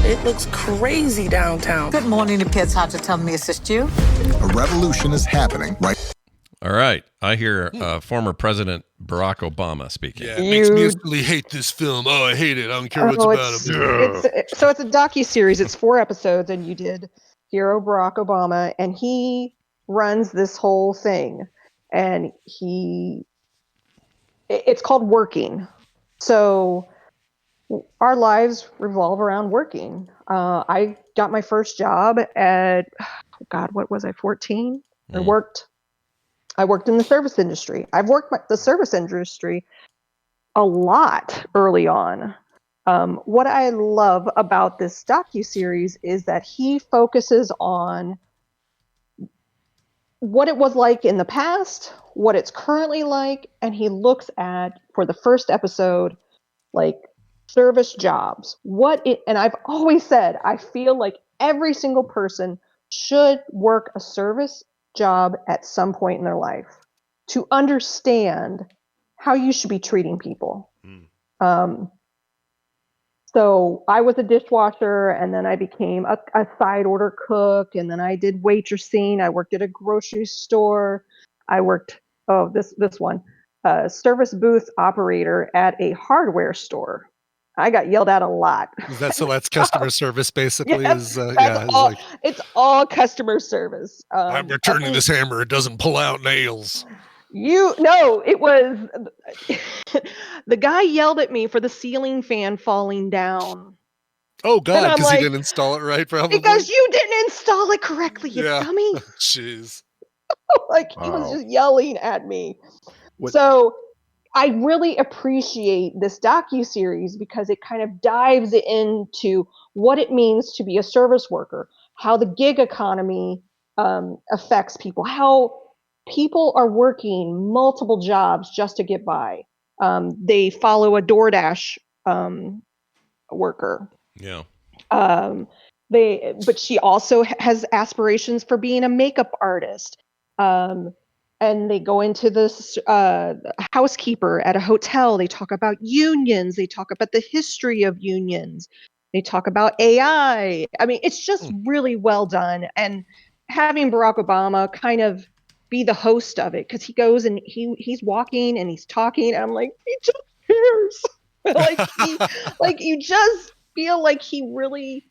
It looks crazy downtown. Good morning, the Pets Hunter. Tell me, assist you. A revolution is happening right. All right. I hear former President Barack Obama speaking. Yeah, it makes me instantly hate this film. Oh, I hate it. I don't care what's about it. So it's a docuseries. It's 4 episodes, and you did hero Barack Obama, and he runs this whole thing. And it's called Working. So our lives revolve around working. I got my first job at, what was I, 14? I worked in the service industry. I've worked the service industry a lot early on. What I love about this docuseries is that he focuses on what it was like in the past, what it's currently like, and he looks at, for the first episode, like service jobs. And I've always said, I feel like every single person should work a service job at some point in their life to understand how you should be treating people. So I was a dishwasher, and then I became a side order cook, and then I did waitressing. I worked at a grocery store. I worked this one, service booth operator at a hardware store. I got yelled at a lot. So that's customer service, basically. Yes, it's all customer service. I'm returning this hammer. It doesn't pull out nails. It was the guy yelled at me for the ceiling fan falling down. Oh God, because he didn't install it right, probably. Because you didn't install it correctly, you dummy. Jeez. He was just yelling at me. So I really appreciate this docuseries because it kind of dives into what it means to be a service worker, how the gig economy affects people, how people are working multiple jobs just to get by. They follow a DoorDash worker. Yeah. But she also has aspirations for being a makeup artist. And they go into this housekeeper at a hotel. They talk about unions. They talk about the history of unions. They talk about AI. I mean, it's just really well done. And having Barack Obama kind of be the host of it, because he goes and he's walking and he's talking. And I'm like, he just cares. like you just feel like he really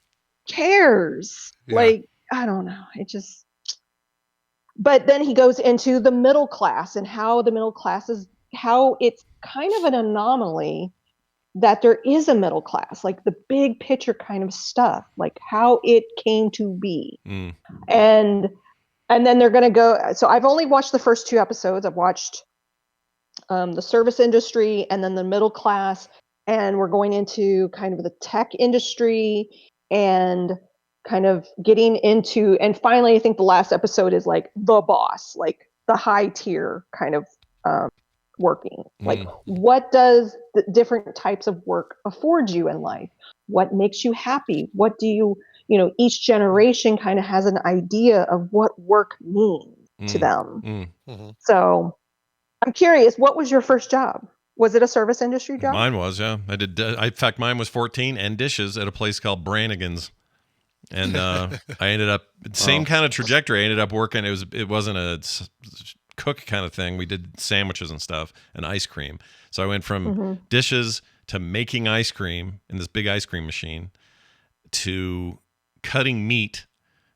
cares. Yeah. Like, I don't know. It just. But then he goes into the middle class and how the middle class is, how it's kind of an anomaly that there is a middle class, like the big picture kind of stuff, like how it came to be. And then they're going to go. So I've only watched the first 2 episodes. I've watched the service industry and then the middle class. And we're going into kind of the tech industry and kind of getting into, and finally, I think the last episode is like the boss, like the high tier kind of working. Like, what does the different types of work afford you in life? What makes you happy? What do you each generation kind of has an idea of what work means to them. So I'm curious, what was your first job? Was it a service industry job? Mine was, yeah. I did. In fact, mine was 14 and dishes at a place called Brannigan's. And I ended up same kind of trajectory. I ended up working. It wasn't a cook kind of thing. We did sandwiches and stuff and ice cream. So I went from dishes to making ice cream in this big ice cream machine to cutting meat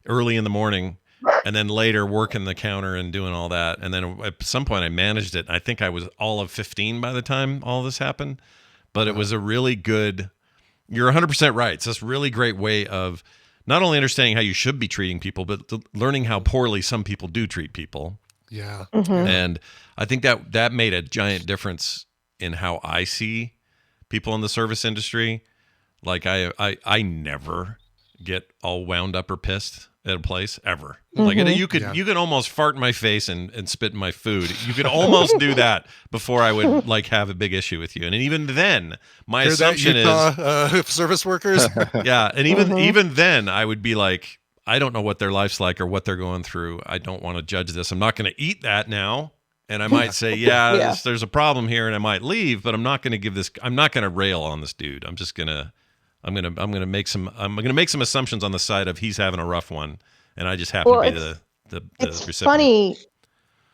early in the morning, and then later working the counter and doing all that. And then at some point I managed it. I think I was all of 15 by the time all this happened. But it was a really good. You're 100% right. It's this really great way of not only understanding how you should be treating people, but learning how poorly some people do treat people. Yeah. And I think that made a giant difference in how I see people in the service industry. Like I never get all wound up or pissed at a place ever. Like you could almost fart in my face and spit in my food. You could almost do that before I would like have a big issue with you. And even then, my assumption is service workers. Yeah, and even then, I would be like, I don't know what their life's like or what they're going through. I don't want to judge this. I'm not going to eat that now. And I might say, there's a problem here, and I might leave. But I'm not going to give this. I'm not going to rail on this dude. I'm just gonna. I'm gonna make some assumptions on the side of he's having a rough one, and I just happen to be the it's recipient. Funny,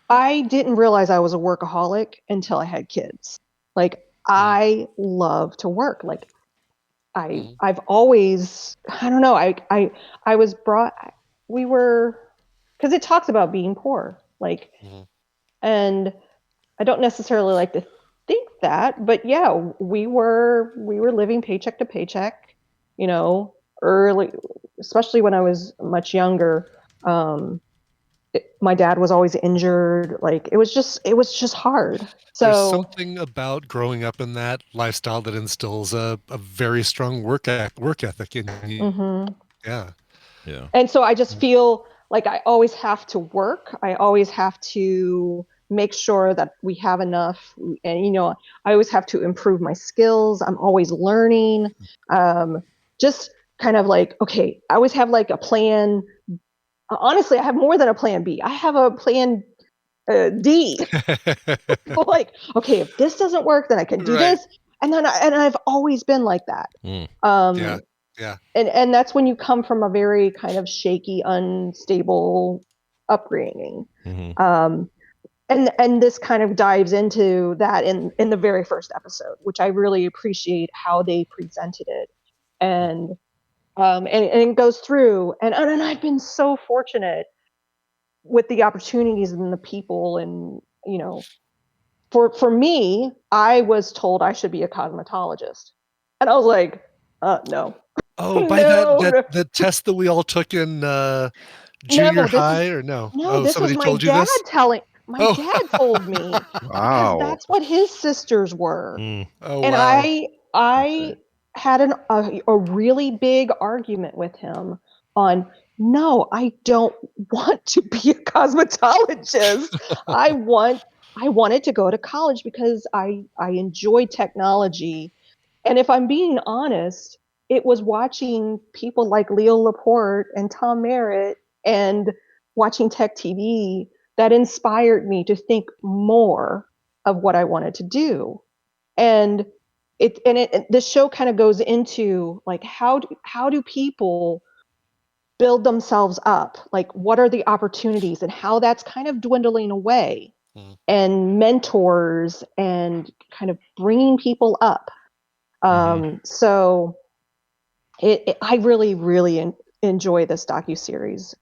I didn't realize I was a workaholic until I had kids. Like, I love to work. Like, I've always, I don't know, I was brought, because it talks about being poor, like, and I don't necessarily like to think that, but yeah, we were living paycheck to paycheck, early, especially when I was much younger. My dad was always injured. Like, it was just hard. So there's something about growing up in that lifestyle that instills a very strong work ethic in you. Yeah. And so I just feel like I always have to work. I always have to make sure that we have enough. And, I always have to improve my skills. I'm always learning. Just kind of like, okay, I always have like a plan. Honestly, I have more than a plan B. I have a plan D. Like, okay, if this doesn't work, then I can do this. And then I've always been like that. Yeah. And that's when you come from a very kind of shaky, unstable upbringing. And this kind of dives into that in the very first episode, which I really appreciate how they presented it. And it goes through, and I've been so fortunate with the opportunities and the people, and for me, I was told I should be a cosmetologist, and I was like, no. Oh, by that test that we all took in junior high, or no? No, this was my dad telling. My dad told me. Wow. That's what his sisters were. Oh, and wow. I had a really big argument with him on, no, I don't want to be a cosmetologist. I wanted to go to college because I enjoy technology, And if I'm being honest, it was watching people like Leo Laporte and Tom Merritt and watching Tech TV that inspired me to think more of what I wanted to do. And this show kind of goes into like how do people build themselves up? Like, what are the opportunities and how that's kind of dwindling away, and mentors and kind of bringing people up. So I really, really enjoy this docuseries.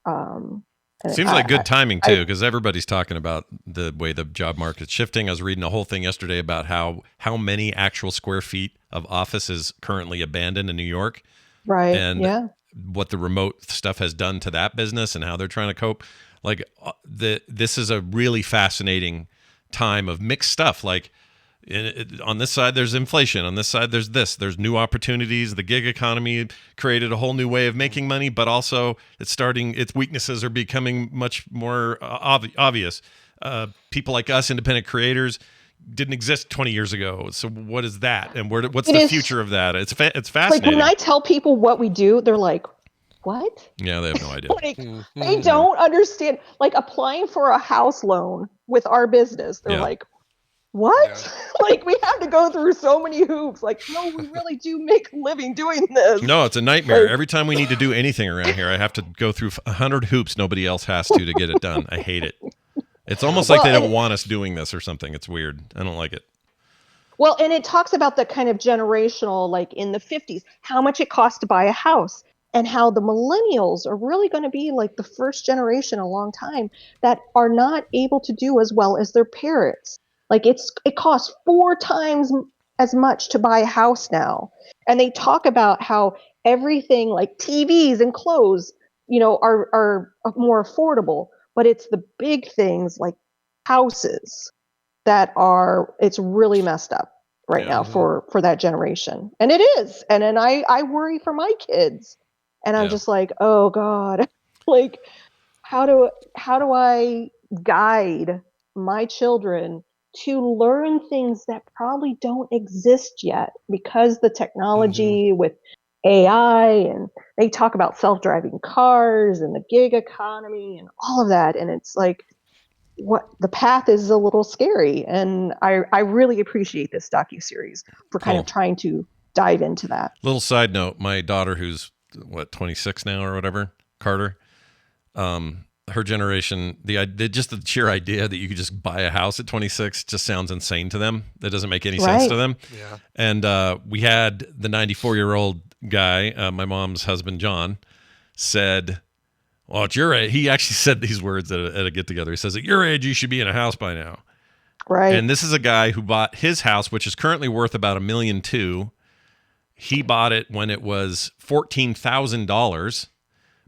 Seems like good timing too, because everybody's talking about the way the job market's shifting. I was reading a whole thing yesterday about how many actual square feet of office is currently abandoned in New York. Right. And what the remote stuff has done to that business and how they're trying to cope. Like this is a really fascinating time of mixed stuff. Like on this side, there's inflation. On this side, there's new opportunities. The gig economy created a whole new way of making money, but also its weaknesses are becoming much more obvious. People like us, independent creators, didn't exist 20 years ago. So what is that? And what's the future of that? It's fascinating. Like when I tell people what we do, they're like, what? Yeah, they have no idea. Like, they don't understand. Like applying for a house loan with our business, they're like, what? Like we have to go through so many hoops. Like, no, we really do make a living doing this. No, it's a nightmare. Like, every time we need to do anything around here, I have to go through 100 hoops nobody else has to get it done. I hate it. It's almost like they don't want us doing this or something. It's weird. I don't like it. Well, and it talks about the kind of generational, like in the 50s, how much it costs to buy a house, and how the millennials are really going to be like the first generation in a long time that are not able to do as well as their parents. Like it costs 4 times as much to buy a house now. And they talk about how everything like TVs and clothes, are more affordable. But it's the big things like houses that it's really messed up right now for that generation. And it is. And then I worry for my kids. And I'm just like, oh God, like how do I guide my children to learn things that probably don't exist yet because the technology with AI, and they talk about self-driving cars and the gig economy and all of that. And it's like, what the path is a little scary. And I really appreciate this docuseries for kind of trying to dive into that. Little side note, my daughter, who's 26 now or whatever, Carter, her generation, just the sheer idea that you could just buy a house at 26 just sounds insane to them. That doesn't make any sense to them. Yeah. And we had the 94-year-old guy, my mom's husband, John, said, well, at your age, he actually said these words at a get-together. He says, at your age, you should be in a house by now. Right. And this is a guy who bought his house, which is currently worth about $1.2 million. He bought it when it was $14,000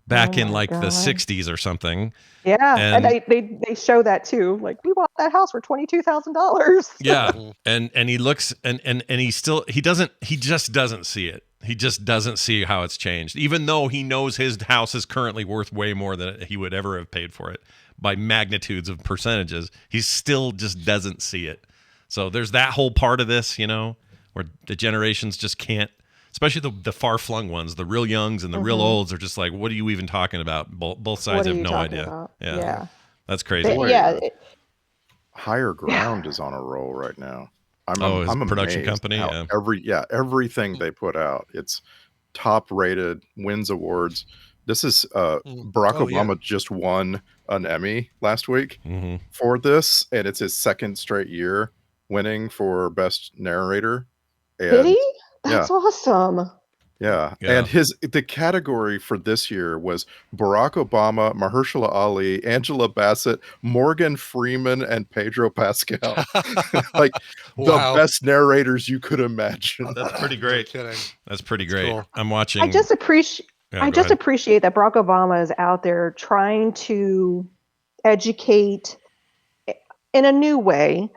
back in like the 60s or something. Yeah, and they show that too. Like, we bought that house for $22,000. Yeah, and he looks and he just doesn't see it. He just doesn't see how it's changed, even though he knows his house is currently worth way more than he would ever have paid for it by magnitudes of percentages. He still just doesn't see it. So there's that whole part of this, where the generations just can't, especially the far-flung ones, the real youngs and the real olds are just like, what are you even talking about? Both sides have no idea. Yeah. That's crazy. Higher Ground is on a roll right now. I'm a production company. Everything they put out, it's top rated, wins awards. This is Barack Obama just won an Emmy last week for this, and it's his second straight year winning for best narrator. And, did he? That's awesome. Yeah. And the category for this year was Barack Obama, Mahershala Ali, Angela Bassett, Morgan Freeman, and Pedro Pascal. Like the best narrators you could imagine. That's pretty great. That's pretty great. Cool. I'm watching. I just appreciate that Barack Obama is out there trying to educate in a new way.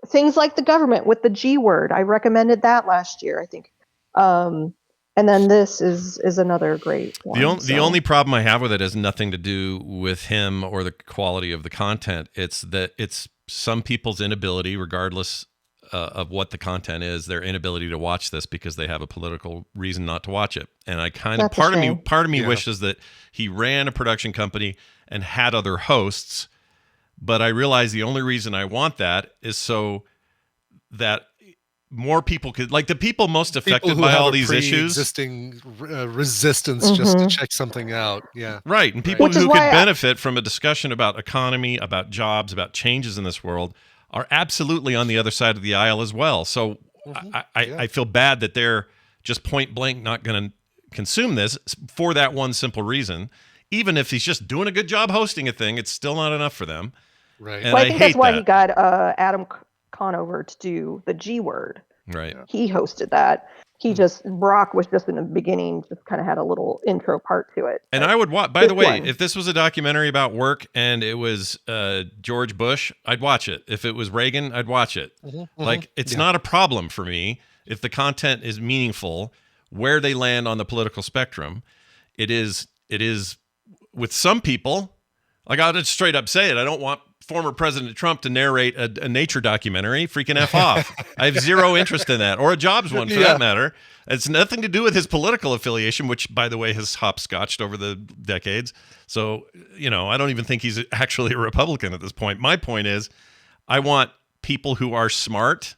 Things like the government with the G word. I recommended that last year, I think. And then this is another great one. The only problem I have with it has nothing to do with him or the quality of the content. It's that it's some people's inability, regardless of what the content is, their inability to watch this because they have a political reason not to watch it. And I kind of, part of me wishes that he ran a production company and had other hosts, but I realize the only reason I want that is so that more people could, like the people most affected by all these issues, existing resistance just to check something out. Yeah. Right. And people who could benefit from a discussion about economy, about jobs, about changes in this world are absolutely on the other side of the aisle as well. So I feel bad that they're just point blank not going to consume this for that one simple reason. Even if he's just doing a good job hosting a thing, it's still not enough for them. Right. And well, I think that's why he got Adam Conover to do the G Word. Right. He hosted that. Brock was just in the beginning, just kind of had a little intro part to it. And I would watch, by the way, if this was a documentary about work and it was George Bush, I'd watch it. If it was Reagan, I'd watch it. Like, it's not a problem for me if the content is meaningful, where they land on the political spectrum. It is with some people, like I'll just straight up say it, I don't want former President Trump to narrate a nature documentary. Freaking F off. I have zero interest in that, or a jobs one for that matter. It's nothing to do with his political affiliation, which, by the way, has hopscotched over the decades. So, I don't even think he's actually a Republican at this point. My point is, I want people who are smart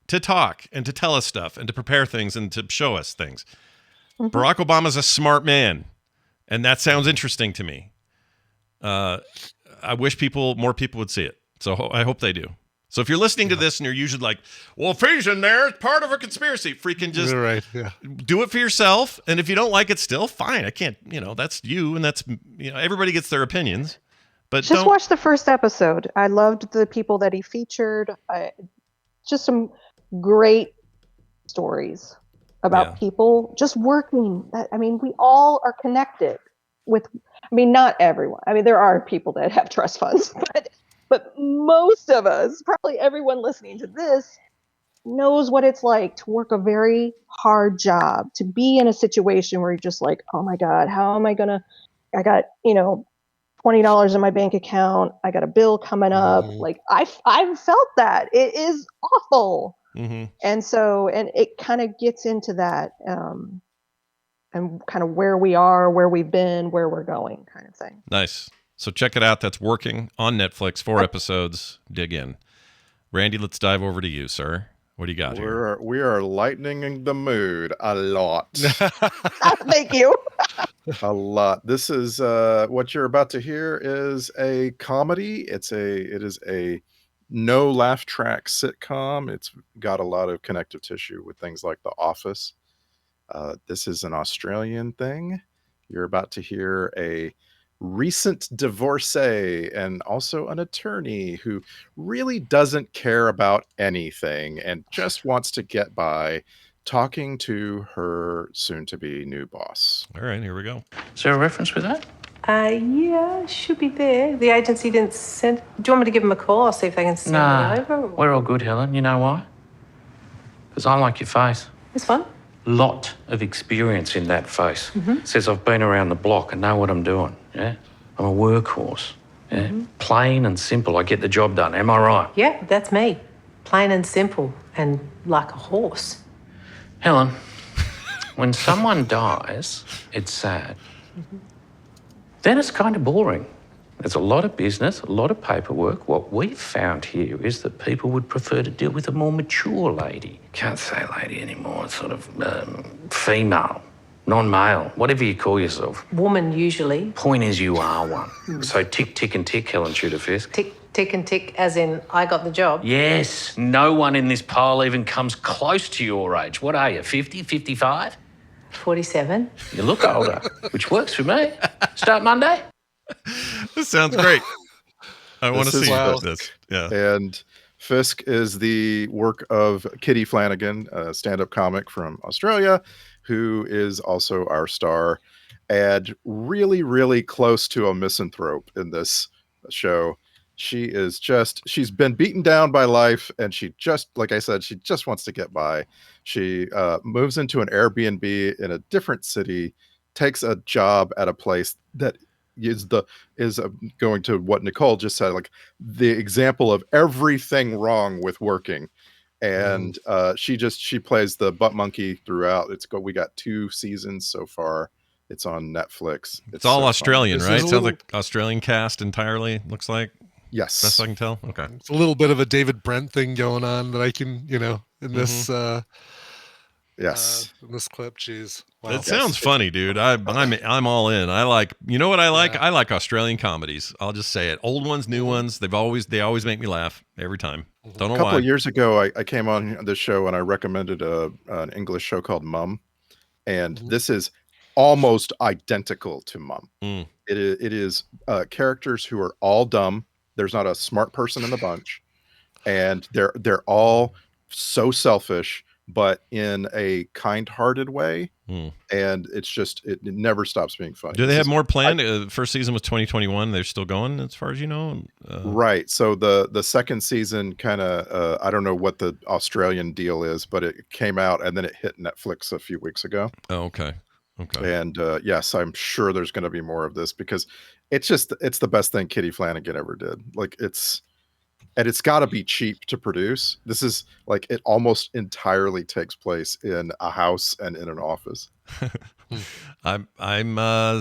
to talk and to tell us stuff and to prepare things and to show us things. Barack Obama's a smart man, and that sounds interesting to me. I wish more people would see it. So I hope they do. So if you're listening to this and you're usually like, well, if he's in there, it's part of a conspiracy. Freaking just do it for yourself. And if you don't like it still, fine. I can't, that's you. And that's, everybody gets their opinions. But just watch the first episode. I loved the people that he featured. Just some great stories about people just working. We all are connected with, not everyone. There are people that have trust funds, but most of us, probably everyone listening to this, knows what it's like to work a very hard job, to be in a situation where you're just like, oh my God, how am I I got, $20 in my bank account. I got a bill coming up. Like I've felt that. It is awful. And so, and it kind of gets into that, and kind of where we are, where we've been, where we're going, kind of thing. Nice. So check it out. That's working on Netflix. 4 episodes. Dig in. Randy, let's dive over to you, sir. What do you got here? We are lightening the mood a lot. Thank you. A lot. This is what you're about to hear is a comedy. It is a no laugh track sitcom. It's got a lot of connective tissue with things like The Office. This is an Australian thing. You're about to hear a recent divorcee and also an attorney who really doesn't care about anything and just wants to get by talking to her soon-to-be new boss. All right, here we go. Is there a reference with that? Yeah, should be there. The agency didn't send... Do you want me to give them a call? I'll see if they can send it over. Or... We're all good, Helen. You know why? Because I like your face. It's fun. Lot of experience in that face. Says I've been around the block and know what I'm doing. Yeah, I'm a workhorse. Yeah, plain and simple. I get the job done. Am I right? Yeah, that's me. Plain and simple, and like a horse. Helen, when someone dies, it's sad. Then it's kind of boring. There's a lot of business, a lot of paperwork. What we've found here is that people would prefer to deal with a more mature lady. Can't say lady anymore. It's sort of female, non-male, whatever you call yourself. Woman, usually. Point is, you are one. So tick, tick and tick, Helen Tudor Fisk. Tick, tick and tick, as in I got the job. Yes. No one in this pile even comes close to your age. What are you, 50, 55? 47. You look older, which works for me. Start Monday. This sounds great. I want to see this. Yeah. And Fisk is the work of Kitty Flanagan, a stand-up comic from Australia, who is also our star, and really, really close to a misanthrope in this show. She's been beaten down by life, and she just, like I said, she just wants to get by. She moves into an Airbnb in a different city, takes a job at a place that is going to what Nicole just said, like the example of everything wrong with working. and she plays the butt monkey throughout. We got 2 seasons so far. It's on Netflix. It's all so Australian, fun. right? Sounds like Australian cast entirely. Looks like. Yes, best I can tell. Okay, it's a little bit of a David Brent thing going on that I can, in this. Yes, in this clip. Jeez, wow. It sounds funny, dude. I'm all in. I like. You know what I like? I like Australian comedies. I'll just say it. Old ones, new ones. They always make me laugh every time. Don't know why. A couple of years ago, I came on this show and I recommended an English show called Mum, and this is almost identical to Mum. It is characters who are all dumb. There's not a smart person in the bunch, and they're all so selfish, but in a kind-hearted way. And it's just it never stops being funny. Do they have more planned? First season was 2021. They're still going, as far as you know. Right. So the second season kind of I don't know what the Australian deal is, but it came out and then it hit Netflix a few weeks ago. Oh, okay. Okay. And yes, I'm sure there's going to be more of this because it's the best thing Kitty Flanagan ever did. Like it's got to be cheap to produce. This is like it almost entirely takes place in a house and in an office. I'm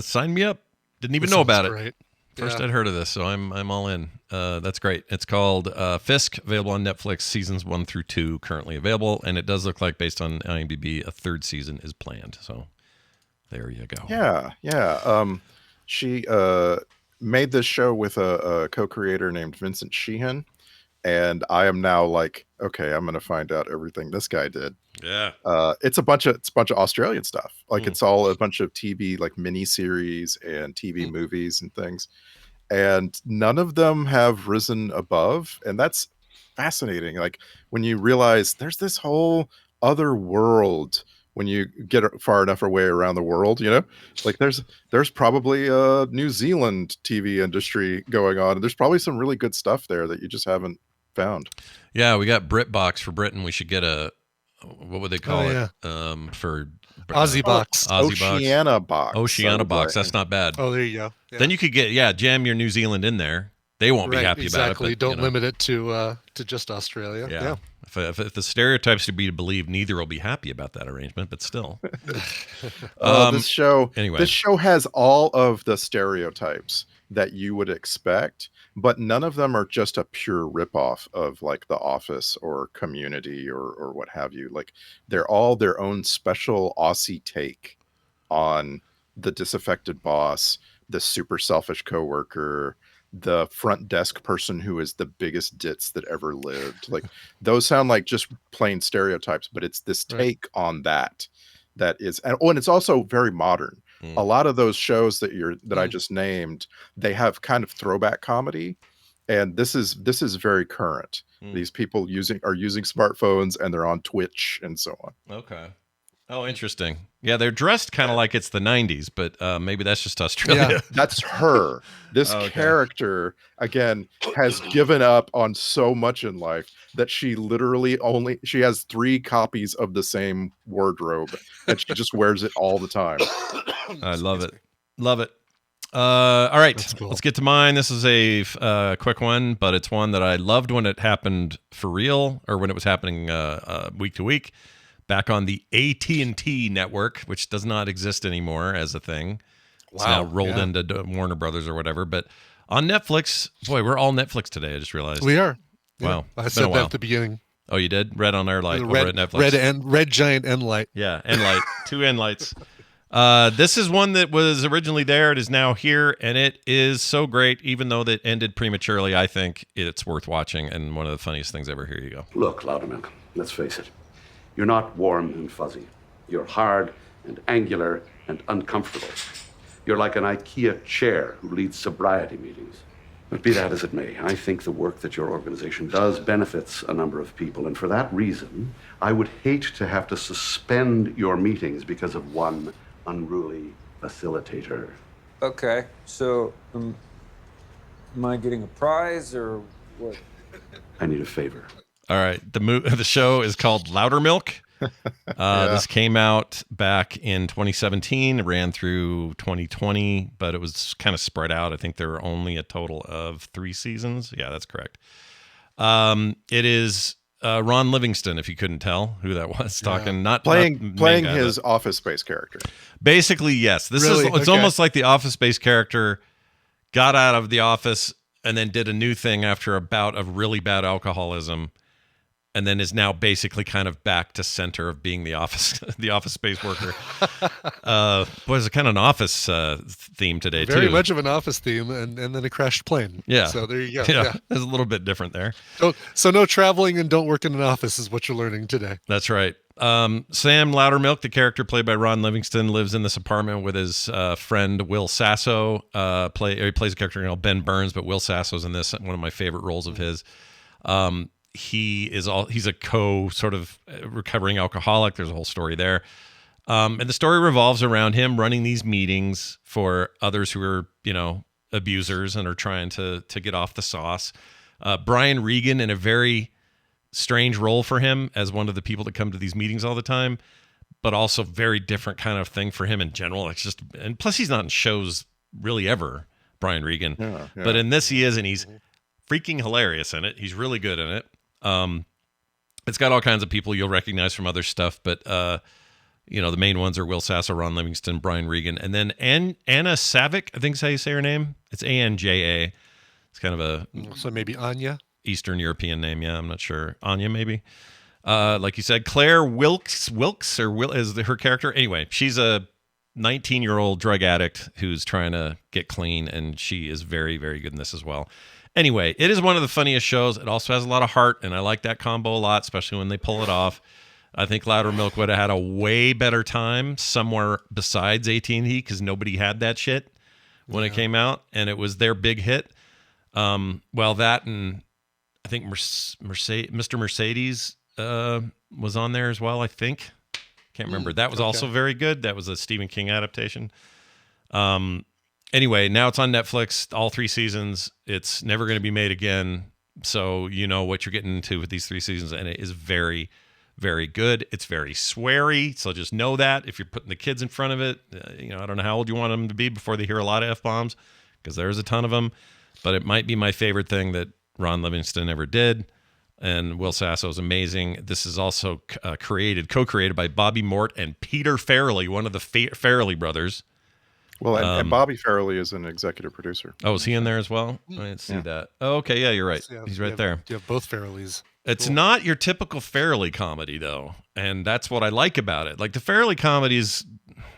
sign me up. Didn't even know about it. First Yeah. I'd heard of this, so I'm all in. That's great. It's called Fisk, available on Netflix. Seasons 1 through 2 currently available, and it does look like, based on IMDb, a 3rd season is planned. So there you go. Yeah. She made this show with a co-creator named Vincent Sheehan, and I am now like, okay, I'm going to find out everything this guy did. Yeah. It's a bunch of Australian stuff. Like it's all a bunch of TV, like mini series and TV movies and things. And none of them have risen above. And that's fascinating. Like when you realize there's this whole other world when you get far enough away around the world, like there's probably a New Zealand TV industry going on. And there's probably some really good stuff there that you just haven't found. Yeah, we got BritBox for Britain. We should get what would they call it? For Aussie Box. Oceania Box. Oceania Box. That's not bad. Oh, there you go. Yeah. Then you could get jam your New Zealand in there. They won't be happy about it. But, Don't limit it to just Australia. Yeah. If the stereotypes to be believed, neither will be happy about that arrangement. But still, this show has all of the stereotypes that you would expect, but none of them are just a pure ripoff of like The Office or Community or what have you. Like they're all their own special Aussie take on the disaffected boss, the super selfish coworker, the front desk person who is the biggest ditz that ever lived. Like those sound like just plain stereotypes, but it's this take on that is, and it's also very modern. A lot of those shows that I just named, they have kind of throwback comedy, and this is very current. These people are using smartphones and they're on Twitch and so on. Okay. Oh, interesting. Yeah, they're dressed kind of like it's the 90s, but maybe that's just Australia. Yeah, that's her. This character, again, has given up on so much in life that she literally she has 3 copies of the same wardrobe, and she just wears it all the time. I love it. Love it. All right, let's get to mine. This is a quick one, but it's one that I loved when it happened for real, or when it was happening week to week. Back on the AT&T network, which does not exist anymore as a thing. It's now rolled into Warner Brothers or whatever. But on Netflix, boy, we're all Netflix today, I just realized. We are. Wow. I said that at the beginning. Oh, you did? Red on our light over at Netflix. Red giant end light. Yeah, end light. 2 end lights. This is one that was originally there. It is now here, and it is so great. Even though that ended prematurely, I think it's worth watching, and one of the funniest things ever. Here you go. Look, Loudermilk, let's face it. You're not warm and fuzzy. You're hard and angular and uncomfortable. You're like an IKEA chair who leads sobriety meetings. But be that as it may, I think the work that your organization does benefits a number of people, and for that reason, I would hate to have to suspend your meetings because of one unruly facilitator. Okay, so am I getting a prize or what? I need a favor. All right. The show is called Loudermilk. This came out back in 2017, ran through 2020, but it was kind of spread out. I think there were only a total of 3 seasons. Yeah, that's correct. It is Ron Livingston, if you couldn't tell who that was, talking, not playing guy, his but Office Space character. Basically, yes. It's almost like the Office Space character got out of the office and then did a new thing after a bout of really bad alcoholism, and then is now basically kind of back to center of being the office space worker. Was kind of an office theme today, Very too. much of an office theme, and then a crashed plane. Yeah. So there you go. Yeah. It's a little bit different there. So no traveling and don't work in an office is what you're learning today. That's right. Sam Loudermilk, the character played by Ron Livingston, lives in this apartment with his friend Will Sasso. He plays a character called Ben Burns, but Will Sasso's in this, one of my favorite roles of his. He's a sort of recovering alcoholic. There's a whole story there. And the story revolves around him running these meetings for others who are, abusers and are trying to get off the sauce. Brian Regan, in a very strange role for him as one of the people that come to these meetings all the time, but also very different kind of thing for him in general. And plus he's not in shows really ever, Brian Regan. Yeah. But in this he is, and he's freaking hilarious in it. He's really good in it. It's got all kinds of people you'll recognize from other stuff, but the main ones are Will Sasso, Ron Livingston, Brian Regan, and then Anna Savick, I think is how you say her name. It's Anja. It's kind of a so maybe Anya, Eastern European name. Yeah, I'm not sure. Anya, maybe. Like you said, Claire Wilkes is her character. Anyway, she's a 19-year-old drug addict who's trying to get clean, and she is very, very good in this as well. Anyway, it is one of the funniest shows. It also has a lot of heart, and I like that combo a lot, especially when they pull it off. I think Loudermilk would have had a way better time somewhere besides AT&T because nobody had that shit when it came out, and it was their big hit. That and I think Mr. Mercedes was on there as well, I think. Can't remember. That was also very good. That was a Stephen King adaptation. Anyway, now it's on Netflix, all 3 seasons. It's never going to be made again. So you know what you're getting into with these 3 seasons, and it is very, very good. It's very sweary, so just know that if you're putting the kids in front of it. I don't know how old you want them to be before they hear a lot of F-bombs, because there's a ton of them. But it might be my favorite thing that Ron Livingston ever did. And Will Sasso is amazing. This is also co-created by Bobby Mort and Peter Farrelly, one of the Farrelly brothers. Well, and Bobby Farrelly is an executive producer. Oh, is he in there as well? I didn't see that. Oh, okay, yeah, you're right. He's right there. You have both Farrellys. It's not your typical Farrelly comedy, though, and that's what I like about it. Like the Farrelly comedies,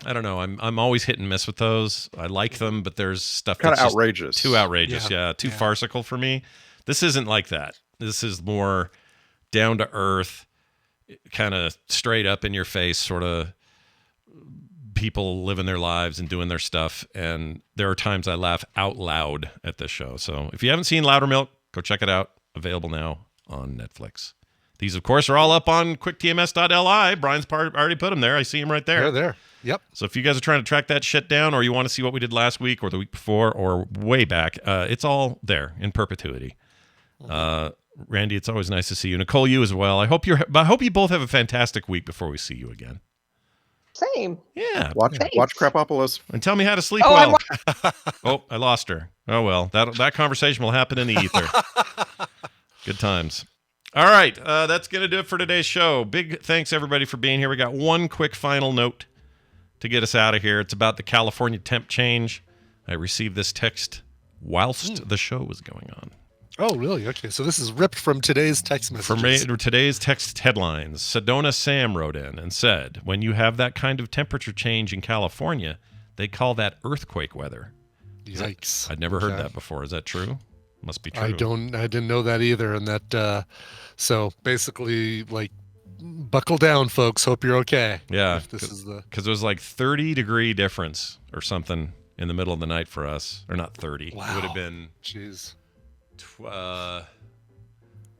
I don't know. I'm always hit and miss with those. I like them, but there's stuff kind of that's outrageous. Too outrageous, too farcical for me. This isn't like that. This is more down to earth, kind of straight up in your face, sort of people living their lives and doing their stuff. And there are times I laugh out loud at this show. So if you haven't seen Loudermilk, go check it out. Available now on Netflix. These, of course, are all up on quicktms.li. Brian's already put them there. I see them right there. They're there. Yep. So if you guys are trying to track that shit down, or you want to see what we did last week or the week before or way back, it's all there in perpetuity. Randy, it's always nice to see you. Nicole, you as well. I hope you both have a fantastic week before we see you again. Same. Yeah. Watch Crapopolis. And tell me how to sleep well. Oh, I lost her. Oh, well. That conversation will happen in the ether. Good times. All right. That's going to do it for today's show. Big thanks, everybody, for being here. We got one quick final note to get us out of here. It's about the California temp change. I received this text whilst the show was going on. Oh, really? Okay. So this is ripped from today's text messages. From today's text headlines. Sedona Sam wrote in and said, when you have that kind of temperature change in California, they call that earthquake weather. Yikes. I'd never heard that before. Is that true? Must be true. I didn't know that either. And that, so basically, like, buckle down, folks. Hope you're okay. Yeah. Because it was like 30-degree difference or something in the middle of the night for us. Or not 30. Wow. It would have been... Jeez.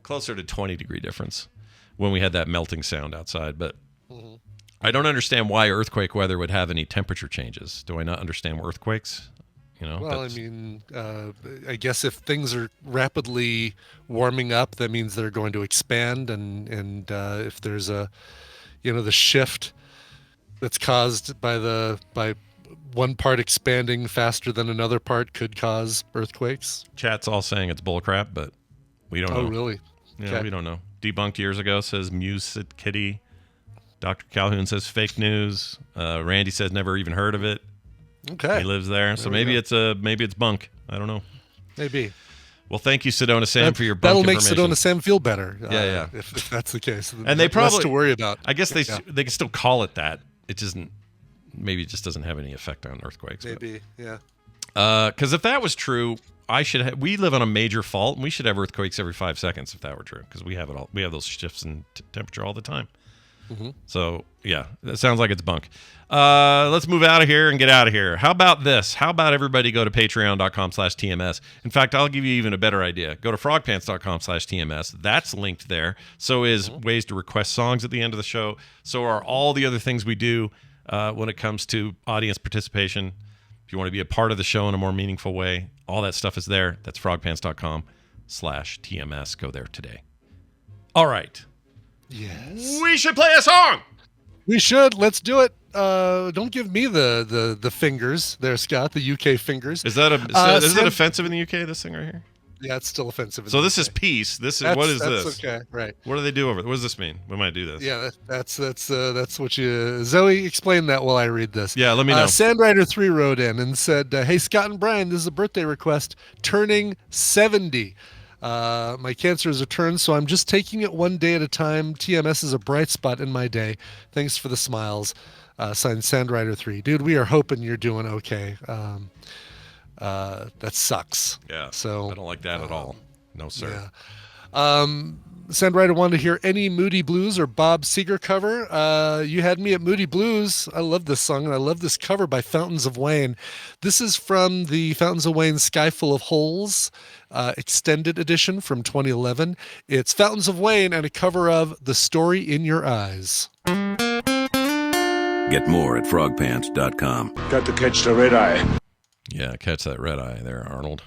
Closer to 20-degree difference when we had that melting sound outside. But I don't understand why earthquake weather would have any temperature changes. Do I not understand earthquakes? Well, I mean, I guess if things are rapidly warming up, that means they're going to expand, and if there's the shift that's caused by one part expanding faster than another part could cause earthquakes. Chat's all saying it's bullcrap, but we don't know. Oh, really? Yeah, okay. We don't know. debunked years ago says Muse Kitty. Dr. Calhoun says fake news. Randy says never even heard of it. Okay. He lives there. So maybe it's bunk. I don't know. Maybe. Well, thank you, Sedona Sam, for your bunk that'll make information. Sedona Sam feel better. Yeah. If that's the case, and they probably less to worry about. I guess they can still call it that. It doesn't. Maybe it just doesn't have any effect on earthquakes. Maybe, yeah. Because if that was true, we live on a major fault, and we should have earthquakes every 5 seconds if that were true. Because we have it all. We have those shifts in temperature all the time. Mm-hmm. So yeah, that sounds like it's bunk. Let's move out of here and get out of here. How about this? How about everybody go to patreon.com/TMS? In fact, I'll give you even a better idea. Go to frogpants.com/TMS. That's linked there. So is ways to request songs at the end of the show. So are all the other things we do when it comes to audience participation. If you want to be a part of the show in a more meaningful way, all that stuff is there. That's frogpants.com/TMS. Go there today. All right. Yes. We should play a song. We should. Let's do it. Don't give me the fingers there, Scott. The UK fingers. Is that is it offensive in the UK? This thing right here. Yeah, it's still offensive. So this is peace. This is what is this? That's okay, right? What do they do over? What does this mean? When I do this? Yeah, that's what you. Zoe, explain that while I read this. Yeah, let me know. Sandrider3 wrote in and said, "Hey Scott and Brian, this is a birthday request. Turning 70. My cancer has returned, so I'm just taking it one day at a time. TMS is a bright spot in my day. Thanks for the smiles." Signed Sandrider3. Dude, we are hoping you're doing okay. That sucks. Yeah. So I don't like that at all. No, sir. Yeah. Sandrider wanted to hear any Moody Blues or Bob Seger cover. You had me at Moody Blues. I love this song, and I love this cover by Fountains of Wayne. This is from the Fountains of Wayne Sky Full of Holes extended edition from 2011. It's Fountains of Wayne and a cover of The Story in Your Eyes. Get more at frogpants.com. Got to catch the red eye. Yeah, catch that red eye there, Arnold.